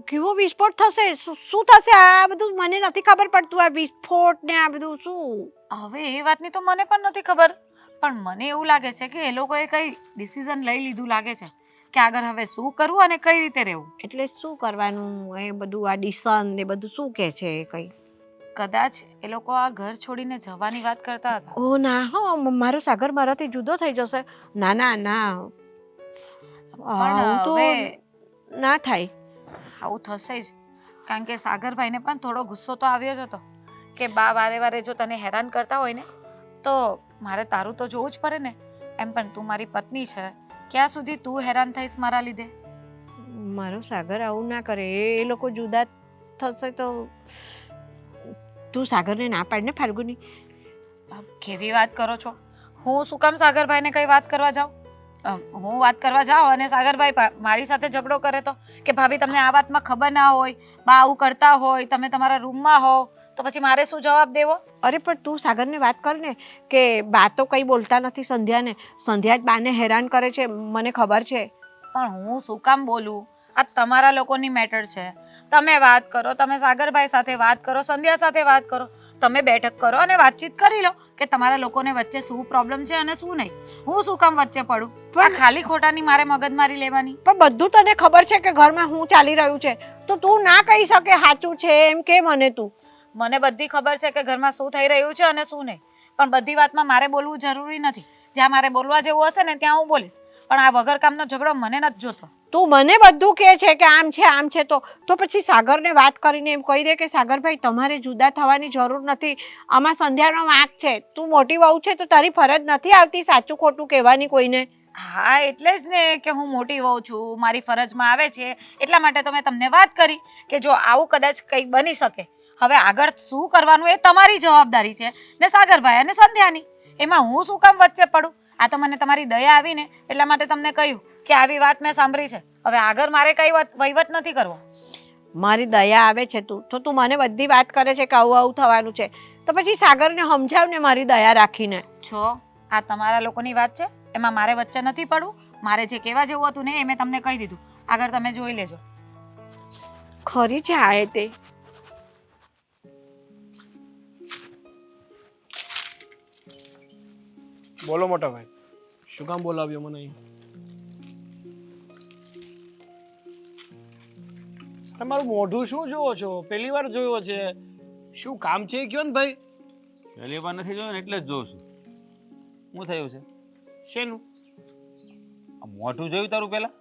કેવો વિસ્ફોટ થશે? શું થશે? આ બધું મને નથી ખબર પડતું. આ વિસ્ફોટ ને આ બધું શું? હવે એ વાતની તો મને પણ નથી ખબર, પણ મને એવું લાગે છે કે એ લોકોએ કઈ ડિસિઝન લઈ લીધું લાગે છે કે આગળ હવે શું કરવું અને કઈ રીતે રહેવું. એટલે શું કરવાનું એ બધું? આ ડિસન ને બધું શું કહે છે કઈ? કદાચ એ લોકો આ ઘર છોડીને જવાની વાત કરતા હતા. ઓ ના, હો મારો સાગર મારાથી જુદો થઈ જશે. ના ના ના, આવું તો હવે ના થાય. આવું થશે જ, કારણ કે સાગરભાઈને પણ થોડો ગુસ્સો તો આવ્યો જ હતો કે બા વારે વારે જો તને હેરાન કરતા હોય ને તો મારે તારું તો જોવું જ પડે ને. એમ પણ તું મારી પત્ની છે, ક્યાં સુધી તું હેરાન થઈશ મારા લીધે? મારો સાગર આવું ના કરે. એ લોકો જુદા થશે તો તું સાગરને ના પાડ ને ફાલ્ગુની. કેવી વાત કરો છો? હું શું કામ સાગરભાઈને કઈ વાત કરવા જાઉં? હું વાત કરવા જાઉં અને સાગરભાઈ મારી સાથે ઝઘડો કરે તો કે ભાભી તમને આ વાતમાં ખબર ના હોય, બા આવું કરતા હોય, તમે તમારા રૂમમાં હો, તો પછી મારે શું જવાબ દેવો? અરે પણ તું સાગરને વાત કર ને કે બા તો કઈ બોલતા નથી સંધ્યાને. સંધ્યા જ બાને હેરાન કરે છે, મને ખબર છે. પણ હું શું કામ બોલું? આ તમારા લોકોની મેટર છે. તમે વાત કરો, તમે સાગરભાઈ સાથે વાત કરો, સંધ્યા સાથે વાત કરો, તમે બેઠક કરો અને વાતચીત કરી લો કે તમારા લોકોને વચ્ચે શું પ્રોબ્લેમ છે અને શું નહીં. હું શું કામ વચ્ચે પડું? પણ ખાલી ખોટાની મારે મગજમારી લેવાની. પણ બધું તને ખબર છે કે ઘરમાં શું ચાલી રહ્યું છે, તો તું ના કહી શકે સાચું છે એમ કે મને. તું મને બધી ખબર છે કે ઘરમાં શું થઈ રહ્યું છે અને શું નહીં, પણ બધી વાતમાં મારે બોલવું જરૂરી નથી. જ્યાં મારે બોલવા જેવું હશે ને ત્યાં હું બોલીશ, પણ આ વગર કામનો ઝઘડો મને નથી જોતો. તું મને બધું કહે છે કે આમ છે તો પછી સાગરને વાત કરીને એમ કહી દે કે સાગરભાઈ તમારે જુદા થવાની જરૂર નથી, આમાં સંધ્યાનો વાંક છે. તું મોટી વહુ છે તો તારી ફરજ નથી આવતી સાચું ખોટું કહેવાની કોઈને? હા એટલે જ ને કે હું મોટી વહુ છું, મારી ફરજમાં આવે છે, એટલા માટે તો મેં તમને વાત કરી કે જો આવું કદાચ કંઈક બની શકે. હવે આગળ શું કરવાનું એ તમારી જવાબદારી છે ને સાગરભાઈ અને સંધ્યાની. એમાં હું શું કામ વચ્ચે પડું? આ તો મને તમારી દયા આવી ને એટલા માટે તમને કહ્યું કે આવી વાત મેં સાંભળી છે. હવે આગળ મારે કઈ વહીવટ નથી કરવો. મારી દયા આવે છે તું મને બધી વાત કરે છે કે આવું થવાનું છે, તો પછી સાગરને સમજાવ ને મારી દયા રાખીને. છો આ તમારા લોકોની વાત છે, એમાં મારે વચ્ચે નથી પડવું. મારે જે કહેવા જેવું હતું ને એ મેં તમને કહી દીધું, આગળ તમે જોઈ લેજો. ખરી છે આ તે. બોલો મોટા ભાઈ, શું કામ બોલાવ્યો મને અહીં? મારું મોઢું શું જોવો છો? પહેલી વાર જોયો છે. શું કામ છે એ કયો ને ભાઈ. પહેલી વાર નથી જોયો ને એટલે જ જોઉં છું. શું થયું છે? શેનું? આ મોઢું જોયું તારું પહેલા?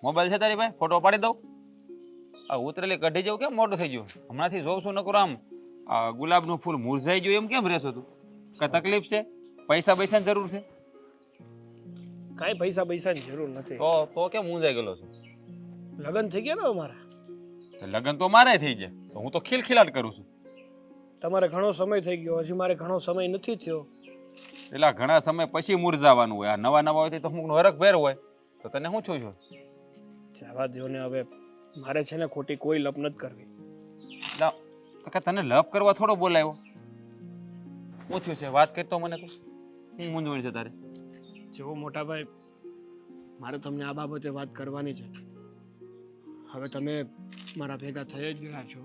મોબાઈલ છે તારી પાસે? ફોટો પાડી દઉં? આ ઉતરેલી કઢી જેવું કેમ મોટું થઈ ગયું? હમણાંથી જોઉં છું નકર આમ આ ગુલાબનું ફૂલ મુરઝાઈ ગયું એમ કેમ રહેશો તું? કઈ તકલીફ છે? પૈસાની જરૂર છે? કાંઈ પૈસાની જરૂર નથી. તો કેમ મૂંઝાઈ ગયેલો છું? લગ્ન થઈ ગયા ને અમારા. તો લગ્ન તો મારે થઈ ગયા, તો હું તો ખિલખિલાટ કરું છું. તમારે ઘણો સમય થઈ ગયો, હજી મારે ઘણો સમય નથી થયો. પેલા ઘણા સમય પછી મુરઝાવાનું હોય. આ નવા નવા હોય તો અમુકનો હરખ ભેર હોય, તો તને શું છું? જવા દો ને હવે. મારે છે ને ખોટી કોઈ લપ નથી કરવી. તને લપ કરવા થોડો બોલાવ્યો? શું થયું છે? વાત કરતો મને તો. હું મૂંઝવણ છે તારે? જેવો મોટા ભાઈ, મારે તમને આ બાબતે વાત કરવાની છે. હવે તમે મારા ભેગા થઈ જ ગયા છો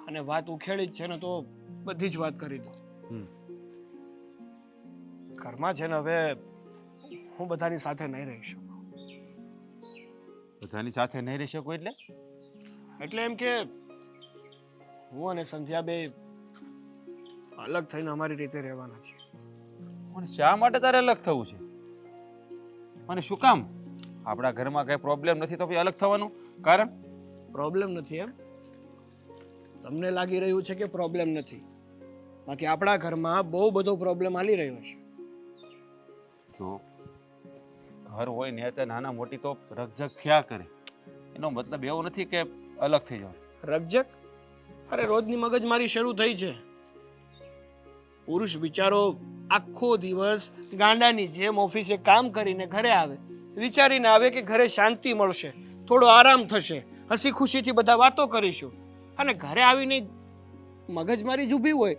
અને વાત ઉખેડી જ છે ને, તો બધી જ વાત કરી દો. ઘરમાં છે ને હવે હું બધાની સાથે નહીં રહી શકું. બધાની સાથે નહીં રહી શકો એટલે એમ કે હું અને સંધ્યા બે અલગ થઈને અમારી રીતે રહેવાના છે. પણ શા માટે તારે અલગ થવું છે? અને શું કામ? આપણા ઘરમાં કઈ પ્રોબ્લેમ નથી તો પછી અલગ થવાનું કારણ? પ્રોબ્લેમ નથી એમ? તમને લાગી રહ્યું છે કે પ્રોબ્લેમ નથી, બાકી આપણા ઘરમાં બહુ બધો પ્રોબ્લેમ હાલી રહ્યો છે. તો ઘર હોય ને તે નાના મોટી તો રકઝક થયા કરે. એનો મતલબ એવો નથી કે અલગ થઈ જાવ. રકઝક? અરે રોજની મગજમારી શરૂ થઈ છે. પુરુષ બિચારો આખો દિવસ ગાંડાની જેમ ઓફિસે કામ કરીને ઘરે આવે, વિચારીને આવે કે ઘરે શાંતિ મળશે, થોડો આરામ થશે, હસી ખુશીથી બધા વાતો કરીશું, અને ઘરે આવીને મગજમારી જ ઊભી હોય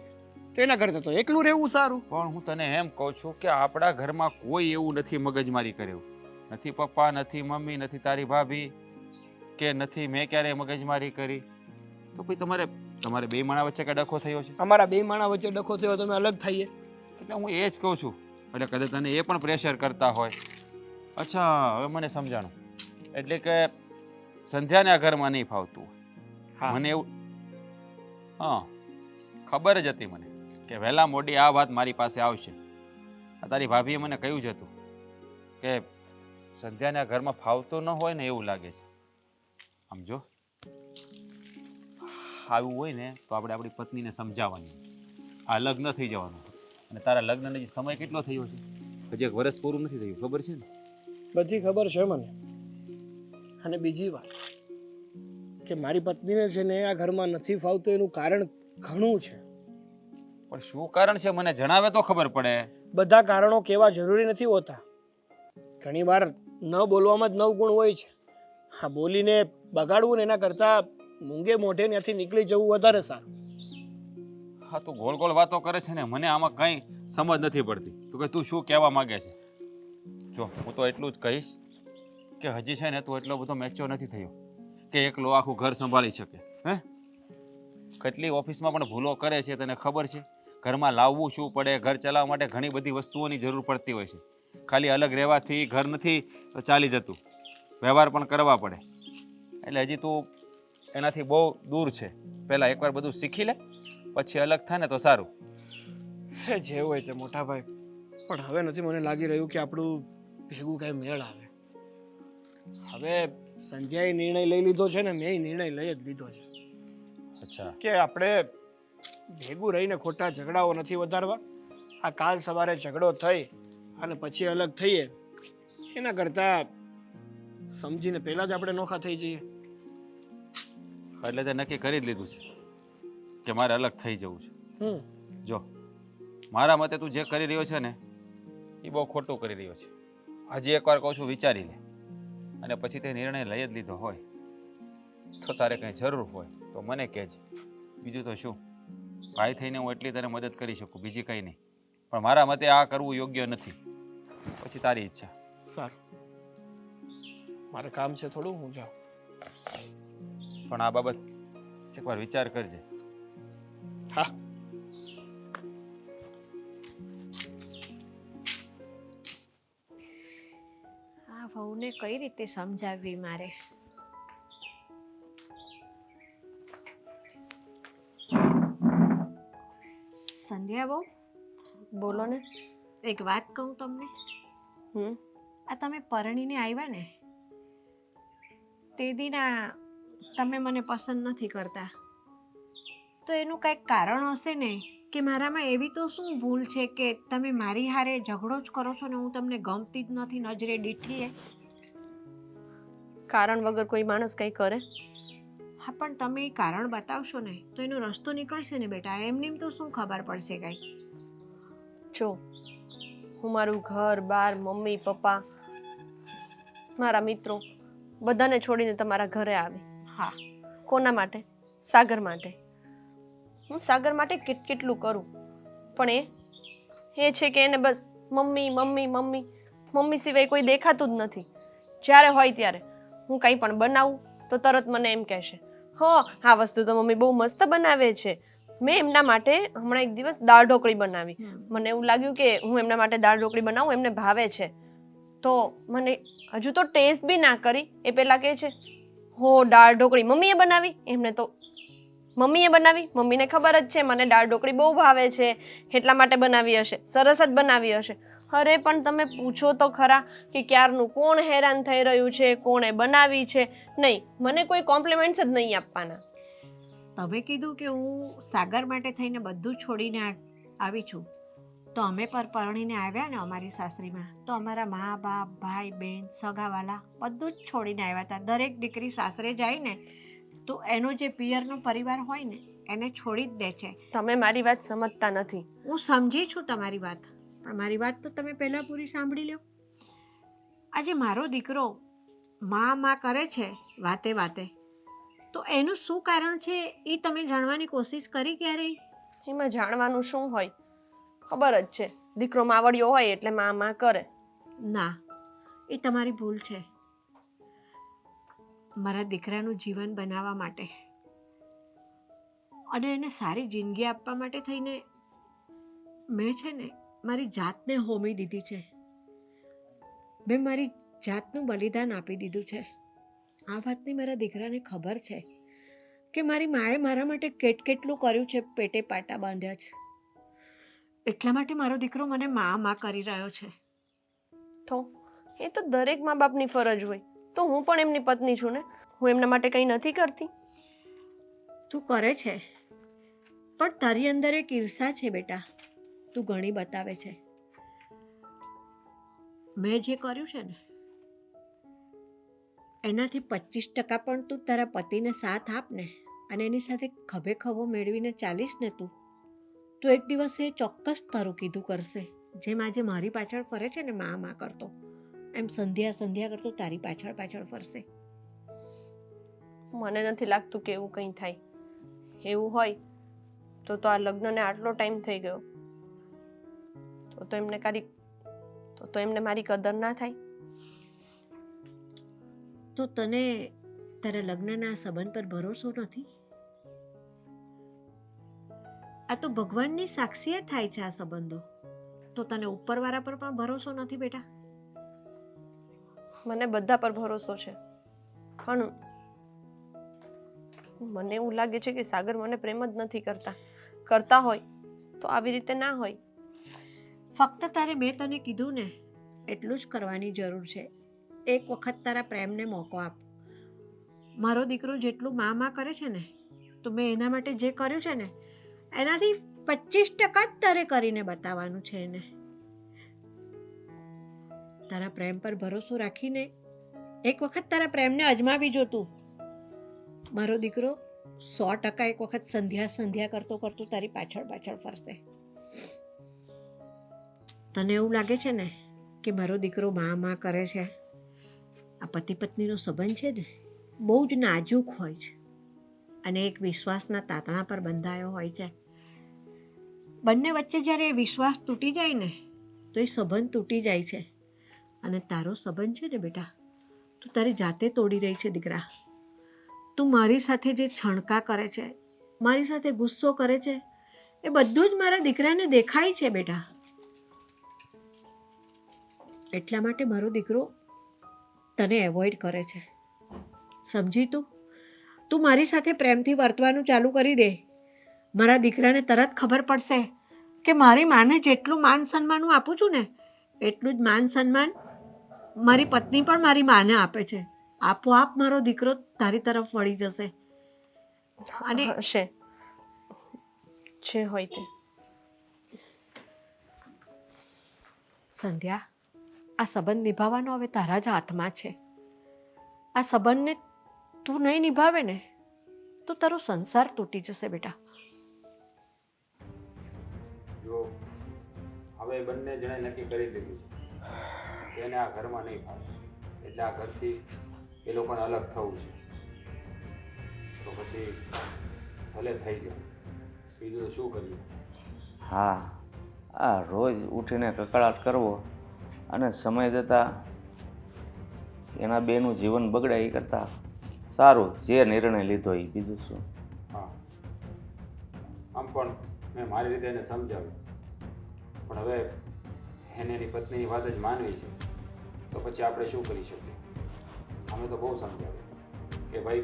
તો એના કરતાં તો એકલું રહેવું સારું. પણ હું તને એમ કહું છું કે આપણા ઘરમાં કોઈ એવું નથી મગજમારી કર્યું. નથી પપ્પા, નથી મમ્મી, નથી તારી ભાભી, કે નથી મેં ક્યારેય મગજમારી કરી. તો પછી તમારે બે માણા વચ્ચે કઈ ડખો થયો છે? અમારા બે માણા વચ્ચે ડખો થયો, તમે અલગ થઈએ. એટલે હું એ જ કહું છું. એટલે કદાચ તને એ પણ પ્રેશર કરતા હોય. અચ્છા, હવે મને સમજાણું. એટલે કે સંધ્યાને આ ઘરમાં નહીં ફાવતું. હા. મને એવું ખબર જ હતી મને કે વહેલા મોડી આ વાત મારી પાસે આવશે. આ તારી ભાભીએ મને કહ્યું જ હતું કે સંધ્યાને આ ઘરમાં ફાવતું ન હોય ને એવું લાગે છે. સમજો, આવું હોય ને તો આપણે આપણી પત્નીને સમજાવવાની. આ લગ્ન થઈ જવાનું. અને તારા લગ્નનો જે સમય કેટલો થયો છે? હજી 1 વર્ષ પૂરું નથી થયું, ખબર છે ને? બધી ખબર છે મને. અને બીજી વાત કે મારી પત્નીને છે ને આ ઘરમાં નથી ફાવતું, એનું કારણ ઘણું છે. પણ શું કારણ છે મને જણાવે તો ખબર પડે. બધા કારણો કેવા જરૂરી નથી હોતા. ઘણી વાર ન બોલવામાં જ 9 ગુણ હોય છે. હા, બોલીને બગાડવું ને એના કરતાં મૂંગે મોઢે ત્યાંથી નીકળી જવું વધારે સારું. હા, તું ગોળ ગોળ વાતો કરે છે ને, મને આમાં કંઈ સમજ નથી પડતી. તો કે તું શું કહેવા માંગે છે? જો, હું તો એટલું જ કહીશ કે હજી છે ને તું એટલો બધો મેચ્યોર નથી થયો કે એકલો આખું ઘર સંભાળી શકે. કેટલી ઓફિસમાં પણ ભૂલો કરે છે તને ખબર છે? ઘરમાં લાવવું શું પડે, ઘર ચલાવવા માટે ઘણી બધી વસ્તુઓની જરૂર પડતી હોય છે. ખાલી અલગ રહેવાથી ઘર નથી ચાલી જતું, વ્યવહાર પણ કરવા પડે. એટલે હજી તું એનાથી બહુ દૂર છે. પહેલાં એકવાર બધું શીખી લે, પછી અલગ થાય ને તો સારું. હે, જે હોય તે મોટા ભાઈ, પણ હવે નથી મને લાગી રહ્યું કે આપણું ભેગું કાંઈ મેળ આવે. હવે સંજ્યાએ નિર્ણય લઈ લીધો છે ને મેં નિર્ણય લઈ જ લીધો છે. અચ્છા, કે આપણે ભેગું રહીને ખોટા ઝઘડાઓ નથી વધારવા. આ કાલ સવારે ઝઘડો થઈ અને પછી અલગ થઈએ એના કરતાં સમજીને પહેલાં જ આપણે નોખા થઈ જઈએ. એટલે તે નક્કી કરી જ લીધું છે કે મારે અલગ થઈ જવું છે. જો, મારા મતે તું જે કરી રહ્યો છે ને એ બહુ ખોટું કરી રહ્યો છે. હજી એકવાર કહું છું, વિચારી લે. અને પછી તે નિર્ણય લઈ જ લીધો હોય તો તારે કંઈ જરૂર હોય તો મને કહેજે. બીજું તો શું, ભાઈ થઈને હું એટલી તને મદદ કરી શકું, બીજી કંઈ નહીં. પણ મારા મતે આ કરવું યોગ્ય નથી. પછી તારી ઈચ્છા. સારું, મારે કામ છે થોડું, હું જાઉં. પણ આ બાબત એકવાર વિચાર કરજે. હા. આ વહુને કઈ રીતે સમજાવવી મારે? સંધ્યા બહુ બોલો ને. એક વાત કહું તમને. હમ આ તમે પરણીને આવ્યા ને તે દીના તમે મને પસંદ નથી કરતા, તો એનું કંઈક કારણ હશે ને કે મારામાં એવી તો શું ભૂલ છે કે તમે મારી હારે ઝઘડો જ કરો છો ને હું તમને ગમતી જ નથી, નજરે દીઠીએ. કારણ વગર કોઈ માણસ કંઈ કરે? હા, પણ તમે એ કારણ બતાવશો ને તો એનો રસ્તો નીકળશે ને બેટા. એમનેમ તો શું ખબર પડશે કાંઈ. જો હું મારું ઘર બાર, મમ્મી પપ્પા, મારા મિત્રો બધાને છોડીને તમારા ઘરે આવી. હા, કોના માટે? સાગર માટે. હું સાગર માટે કેટલું કરું, પણ એ છે કે એને બસ મમ્મી મમ્મી મમ્મી મમ્મી સિવાય કોઈ દેખાતું જ નથી. જ્યારે હોય ત્યારે હું કંઈ પણ બનાવું તો તરત મને એમ કહેશે, આ વસ્તુ તો મમ્મી બહુ મસ્ત બનાવે છે. મેં એમના માટે હમણાં એક દિવસ દાળ ઢોકળી બનાવી. મને એવું લાગ્યું કે હું એમના માટે દાળ ઢોકળી બનાવું, એમને ભાવે છે. તો મને હજુ તો ટેસ્ટ બી ના કરી એ પહેલા કહે છે, દાળ ઢોકળી મમ્મીએ બનાવી. એમને તો મમ્મીએ બનાવી, મમ્મીને ખબર જ છે મને દાળ ઢોકળી બહુ ભાવે છે, એટલા માટે બનાવી હશે, સરસ જ બનાવી હશે. અરે પણ તમે પૂછો તો ખરા કે ક્યારનું કોણ હેરાન થઈ રહ્યું છે, કોણે બનાવી છે? નહીં, મને કોઈ કોમ્પ્લિમેન્ટ્સ જ નહીં આપવાના. તમે કીધું કે હું સાગર માટે થઈને બધું છોડીને આવી છું, તો અમે પરણીને આવ્યા ને અમારી સાસરીમાં, તો અમારા મા બાપ, ભાઈ બહેન, સગાવાલા બધું જ છોડીને આવ્યા હતા. દરેક દીકરી સાસરે જાય ને તો એનો જે પિયરનો પરિવાર હોય ને એને છોડી જ દે છે. તમે મારી વાત સમજતા નથી. હું સમજી છું તમારી વાત, પણ મારી વાત તો તમે પહેલાં પૂરી સાંભળી લો. આજે મારો દીકરો માં કરે છે વાતે વાતે, તો એનું શું કારણ છે એ તમે જાણવાની કોશિશ કરી ક્યારેય? એમાં જાણવાનું શું હોય? ખબર જ છે દીકરો માવડિયો હોય એટલે માં કરે. ના, એ તમારી ભૂલ છે. મારા દીકરાનું જીવન બનાવવા માટે અને એને સારી જિંદગી આપવા માટે થઈને મેં છે ને મારી જાતને હોમી દીધી છે. મેં મારી જાતનું બલિદાન આપી દીધું છે. આ વાતની મારા દીકરાને ખબર છે કે મારી માએ મારા માટે કેટલું કર્યું છે, પેટે પાટા બાંધ્યા છે. એટલા માટે મારો દીકરો મને માં કરી રહ્યો છે. તો એ તો દરેક મા બાપની ફરજ હોય. તો હું પણ એમની પત્ની છું ને, હું એમના માટે કંઈ નથી કરતી? તું કરે છે, પણ તારી અંદર એક ઈર્ષા છે બેટા, તું ઘણી બતાવે છે. મેં જે કર્યું છે ને એનાથી 25% પણ તું તારા પતિને સાથ આપ ને અને એની સાથે ખભે ખભો મેળવીને ચાલીશ ને તું, તો એક દિવસ એ ચોક્કસ તારું કીધું કરશે. જેમ આજે મારી પાછળ ફરે છે ને માં કરતો, એમ સંધ્યા કરતો તારી પાછળ ફરશે. મને નથી લાગતું કે એવું કંઈ થાય. એવું હોય તો આ લગ્નને આટલો ટાઈમ થઈ ગયો, તો એમને મારી કદર ના થાય? તો તને તારા લગ્નના સંબંધ પર ભરોસો નથી? આ તો ભગવાનની સાક્ષીએ થાય છે આ સંબંધો, તો તને ઉપરવાળા પર પણ ભરોસો નથી બેટા? મને બધા પર ભરોસો છે, પણ મને એવું લાગે છે કે સાગર મને પ્રેમ જ નથી કરતા હોય તો આવી રીતે ના હોય. ફક્ત તારે મેં તને કીધું ને એટલું જ કરવાની જરૂર છે. એક વખત તારા પ્રેમને મોકો આપ. મારો દીકરો જેટલું માં કરે છે ને, તો મેં એના માટે જે કર્યું છે ને એનાથી 25% જ તારે કરીને બતાવવાનું છે એને. તારા પ્રેમ પર ભરોસો રાખીને એક વખત તારા પ્રેમને અજમાવી જો તું. મારો દીકરો 100% એક વખત સંધ્યા કરતો તારી પાછળ ફરશે. તને એવું લાગે છે ને કે મારો દીકરો માં કરે છે? આ પતિ પત્નીનો સંબંધ છે ને બહુ જ નાજુક હોય છે અને એક વિશ્વાસના તાતણા પર બંધાયો હોય છે. બંને વચ્ચે જ્યારે વિશ્વાસ તૂટી જાય ને તો એ સંબંધ તૂટી જાય છે. અને તારો સંબંધ છે ને બેટા, તું તારી જાતે તોડી રહી છે દીકરા. તું મારી સાથે જે છણકા કરે છે, મારી સાથે ગુસ્સો કરે છે, એ બધું જ મારા દીકરાને દેખાય છે બેટા. એટલા માટે મારો દીકરો તને એવોઇડ કરે છે. સમજી તું મારી સાથે પ્રેમથી વર્તવાનું ચાલુ કરી દે મારા દીકરાને તરત ખબર પડશે કે મારી માને જેટલું માન સન્માન હું આપું છું ને એટલું જ માન સન્માન મારી પત્ની પણ મારી માને આપે છે. આપોઆપ મારો દીકરો તારી તરફ વળી જશે. અને હશે જે હોય તે. સંધ્યા, આ સંબંધ નિભાવવાનો હવે તારા જ હાથમાં છે. આ સંબંધને તું નહીં નિભાવે ને તો તારો સંસાર તૂટી જશે બેટા. જો હવે બંને જણે નક્કી કરી લીધું છે કે એને આ ઘરમાં નહીં ફાવે, એટલે આ ઘરથી એ લોકોને અલગ થવું છે. તો પછી ભલે થઈ જાય, બીજું તો શું કરીએ. હા, આ રોજ ઉઠીને કકળાટ કરવો અને સમય જતાં એના બેનું જીવન બગડે એ કરતાં સારું જે નિર્ણય લીધો એ. બીજું શું. હા, આમ પણ મેં મારી રીતે એને સમજાવ્યું, પણ હવે એને એની પત્નીની વાત જ માનવી છે તો પછી આપણે શું કરી શકીએ. અમે તો બહુ સમજાવ્યું કે ભાઈ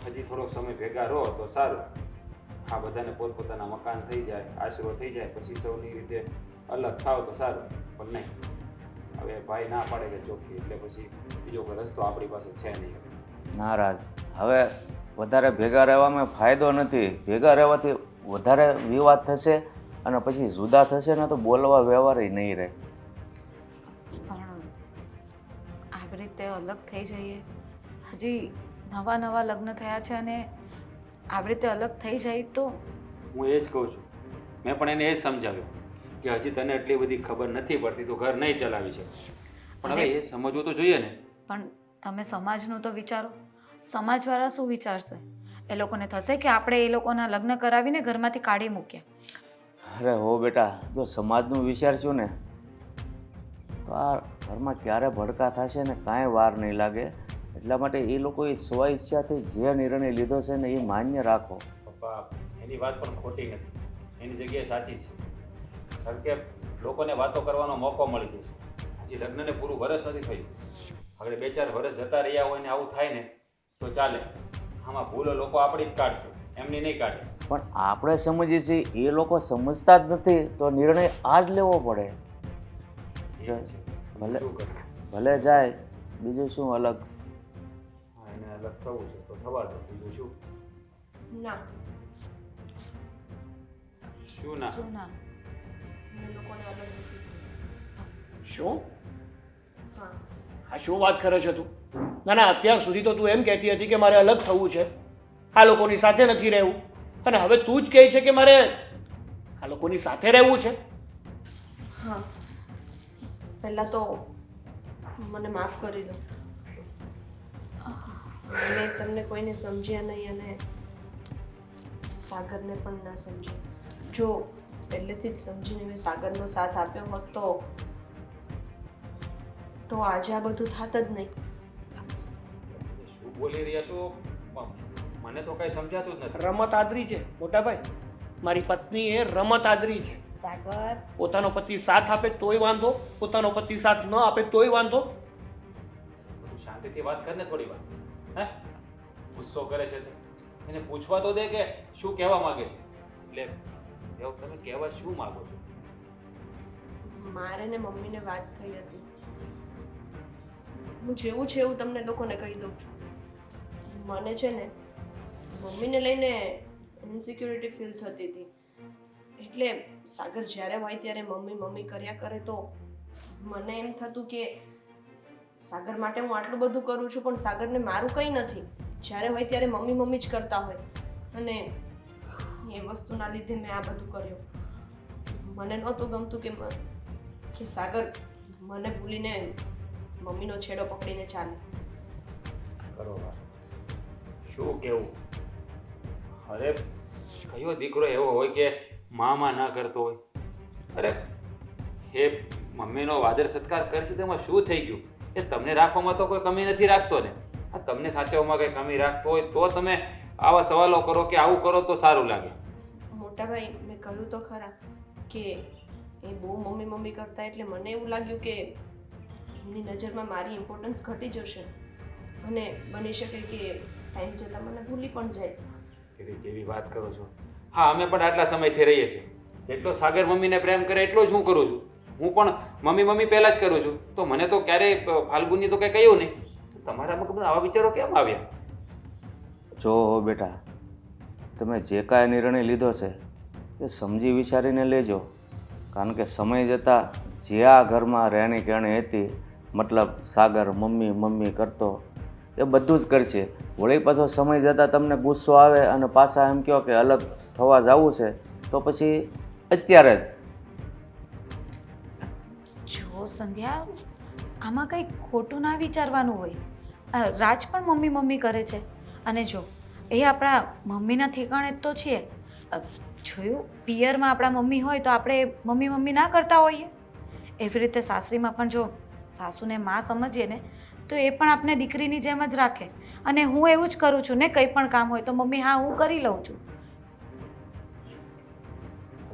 હજી થોડોક સમય ભેગા રહો તો સારું, આ બધાને પોતપોતાના મકાન થઈ જાય, આશરો થઈ જાય, પછી સૌની રીતે અલગ થાવ તો સારું. પણ નહીં, હવે ભાઈ ના પાડે કે ચોખ્ખી, એટલે પછી બીજો કોઈ રસ્તો આપણી પાસે છે નહીં. નારાજ. હવે વધારે ભેગા રહેવામાં ફાયદો નથી. ભેગા રહેવાથી વધારે વિવાદ થશે અને પછી જુદા થશે ને તો બોલવા વ્યવહાર નહીં રહે. પણ આવી રીતે અલગ થઈ જઈએ, હજી નવા નવા લગ્ન થયા છે અને આવી રીતે અલગ થઈ જાય તો. હું એ જ કહું છું, મેં પણ એને એ જ સમજાવ્યું કે હજી તને એટલી બધી ખબર નથી પડતી તો ઘર નહીં ચલાવી શકે, પણ હવે એ સમજવું તો જોઈએ ને. પણ તમે સમાજનું તો વિચારો. સમાજવાળા શું વિચારશે? એ લોકોને થશે કે આપણે એ લોકોના લગ્ન કરાવીને ઘરમાંથી કાઢી મૂક્યા. અરે હો બેટા, જો સમાજનું વિચારશું ને તો આ ઘરમાં ક્યારે ભડકા થશે ને કાંઈ વાર નહીં લાગે. એટલા માટે એ લોકોએ સ્વ ઈચ્છાથી જે નિર્ણય લીધો છે ને એ માન્ય રાખો. પપ્પા, એની વાત પણ ખોટી નથી, એની જગ્યાએ સાચી છે. કારણ કે લોકોને વાતો કરવાનો મોકો મળી જશે. હજી લગ્નને પૂરું વરસ નથી થયું, આગળ 2-4 વર્ષ જતા રહ્યા હોય ને આવું થાય ને તો ચાલે. આમાં ભૂલો લોકો આપણી જ કાઢશે, એમની નહીં કાઢે. પણ આપણે સમજીએ છીએ, એ લોકો સમજતા જ નથી તો નિર્ણય આ જ લેવો પડે. એ છે. ભલે શું કરીએ? ભલે જાય, બીજું શું અલગ. હા, એને અલગ થવું છે તો થવા દો, બીજું શું. ના, શું ના? શું ના? અમે લોકોને અલગ નથી થવું. શું? હા, હા, શું વાત કરે છે તું? ના ના, અત્યાર સુધી તો તું એમ કહેતી હતી કે મારે અલગ થવું છે, આ લોકોની સાથે નથી રહેવું, અને હવે તું જ કહે છે કે મારે આ લોકોની સાથે રહેવું છે. હા. પહેલાં તો મને માફ કરી દો. મેં તમને કોઈને સમજ્યા નહીં અને સાગરને પણ ના સમજ્યા. જો પહેલેથી જ સમજીને મેં સાગરનો સાથ આપ્યો હોત તો આજે આ બધું થાત જ નહીં. શું બોલી રહ્યા છો? મને તો કઈ સમજાતું જ નથી. રમત આદરી છે મોટાભાઈ, મારી પત્ની એ રમત આદરી છે. સાગર, પોતાનો પતિ સાથ આપે તોય વાંધો, પોતાનો પતિ સાથ ન આપે તોય વાંધો. તું શાંતિથી વાત કર ને થોડી વાર. હે, ગુસ્સો કરે છે એને પૂછવા તો દે કે શું કહેવા માંગે છે. એટલે દેવ, તમે કહેવા શું માંગો છો? મારે ને મમ્મીને વાત થઈ હતી. હું જેવું છે એવું તમને લોકોને કહી દઉં છું. મને છે ને મમ્મીને લઈને ઇન્સિક્યોરિટી ફીલ થતી હતી. એટલે સાગર જ્યારે હોય ત્યારે મમ્મી મમ્મી કર્યા કરે તો મને એમ થતું કે સાગર માટે હું આટલું બધું કરું છું પણ સાગરને મારું કંઈ નથી. જ્યારે હોય ત્યારે મમ્મી મમ્મી જ કરતા હોય, અને એ વસ્તુના લીધે મેં આ બધું કર્યું. મને નહોતું ગમતું કે સાગર મને ભૂલીને મમ્મીનો છેડો પકડીને ચાલે. કરો વાત. શું કેવું? અરે કયો દીકરો એવો હોય કે મામા ના કરતો હોય? અરે એ મમ્મીનો આદર સત્કાર કરે છે તેમાં શું થઈ ગયું? એ તમને રાખવામાં તો કોઈ કમી નથી રાખતો ને. આ તમને સાચવવામાં કંઈ કમી રાખતો હોય તો તમે આવા સવાલો કરો કે આવું કરો તો સારું લાગે. મોટાભાઈ, મેં કહ્યું તો ખરા કે એ બહુ મમ્મી મમ્મી કરતા, એટલે મને એવું લાગ્યું કે એમની નજરમાં મારી ઇમ્પોર્ટન્સ ઘટી જશે અને બની શકે કે ટાઈમ જતાં મને ભૂલી પણ જાય. કેવી વાત કરો છો? હા અમે પણ આટલા સમયથી રહીએ છીએ. જેટલો સાગર મમ્મીને પ્રેમ કરે એટલો જ હું કરું છું. હું પણ મમ્મી મમ્મી પહેલાં જ કરું છું. તો મને તો ક્યારેય ફાલ્ગુની તો કંઈ કહ્યું નહીં. તમારા મગજમાં આવા વિચારો કેમ આવ્યા? જો બેટા, તમે જે કાંઈ નિર્ણય લીધો છે એ સમજી વિચારીને લેજો. કારણ કે સમય જતાં જે આ ઘરમાં રહેણી કહેણી હતી, મતલબ સાગર મમ્મી મમ્મી કરતો, એ બધું જ કરશે. વળી પાછો સમય જતાં તમને ગુસ્સો આવે અને પાછા એમ કહો કે અલગ થવા જવું છે, તો પછી અત્યારે જ જો સંધ્યા, આમાં કંઈ ખોટું ના વિચારવાનું હોય. રાજ પણ મમ્મી મમ્મી કરે છે અને જો એ આપણા મમ્મીના ઠેકાણે જ તો છીએ. જોયું, પિયરમાં આપણા મમ્મી હોય તો આપણે મમ્મી મમ્મી ના કરતા હોઈએ. એવી રીતે સાસરીમાં પણ જો સાસુને માં સમજીએ ને તો એ પણ આપણે દીકરીની જેમ જ રાખે. અને હું એવું જ કરું છું ને, કંઈ પણ કામ હોય તો મમ્મી હા હું કરી લઉં છું.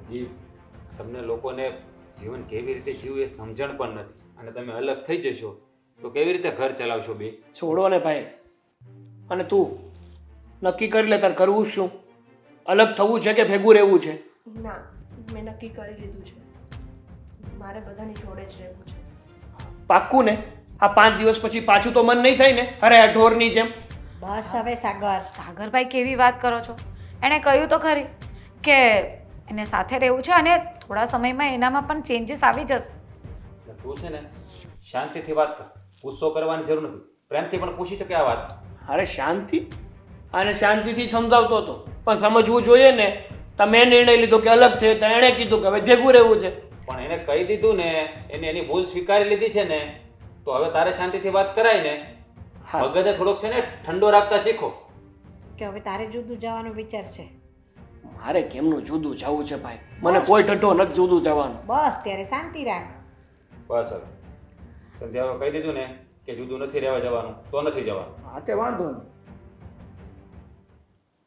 હજી તમને લોકોને જીવન કેવી રીતે જીવવું એ સમજણ પણ નથી. અને તમે અલગ થઈ જશો તો કેવી રીતે ઘર ચલાવશો બે? છોડો ને ભાઈ. અને તું નક્કી કરી લે તાર કરવું શું? અલગ થવું છે કે ભેગું રહેવું છે? ના, મેં નક્કી કરી લીધું છે. મારે બધાની જોડે જ રહેવું છે. પાક્કું ને? આ 5 દિવસ પછી પાછું તો મન નહીં થાય ને? અરે આ ઢોરની જેમ. બસ હવે સાગર, સાગરભાઈ કેવી વાત કરો છો? એણે કહ્યું તો ખરી કે એને સાથે રહેવું છે અને થોડા સમયમાં એનામાં પણ ચેન્જીસ આવી જશે. એટલે તું છે ને શાંતિથી વાત કર. ગુસ્સો કરવાની જરૂર નથી. પ્રેમથી પણ પૂછી શકે આ વાત. અરે શાંતિ? આને શાંતિથી સમજાવતો હતો, પણ સમજવું જોઈએ ને. તમે નિર્ણય લીધો કે અલગ થયો તો એણે કીધું કે હવે ભેગું રહેવું છે. પણ એને કહી દીધું ને, એને એની ભૂલ સ્વીકારી લીધી છે ને, તો હવે તારે શાંતિથી વાત કરાય ને. હા. મગજને થોડોક છે ને ઠંડો રાખતા શીખો. કે હવે તારે જુદું જવાનો વિચાર છે. મારે કેમનું જુદું જવું છે ભાઈ? મને કોઈ ઠઠો નથી જુદું જવાનું. બસ ત્યારે શાંતિ રાખ. બસ હવે સંધ્યાએ કહી દીધું ને કે જુદું નથી રહેવા જવાનું, તો નથી જવાનું. હા તે વાંધો નહીં.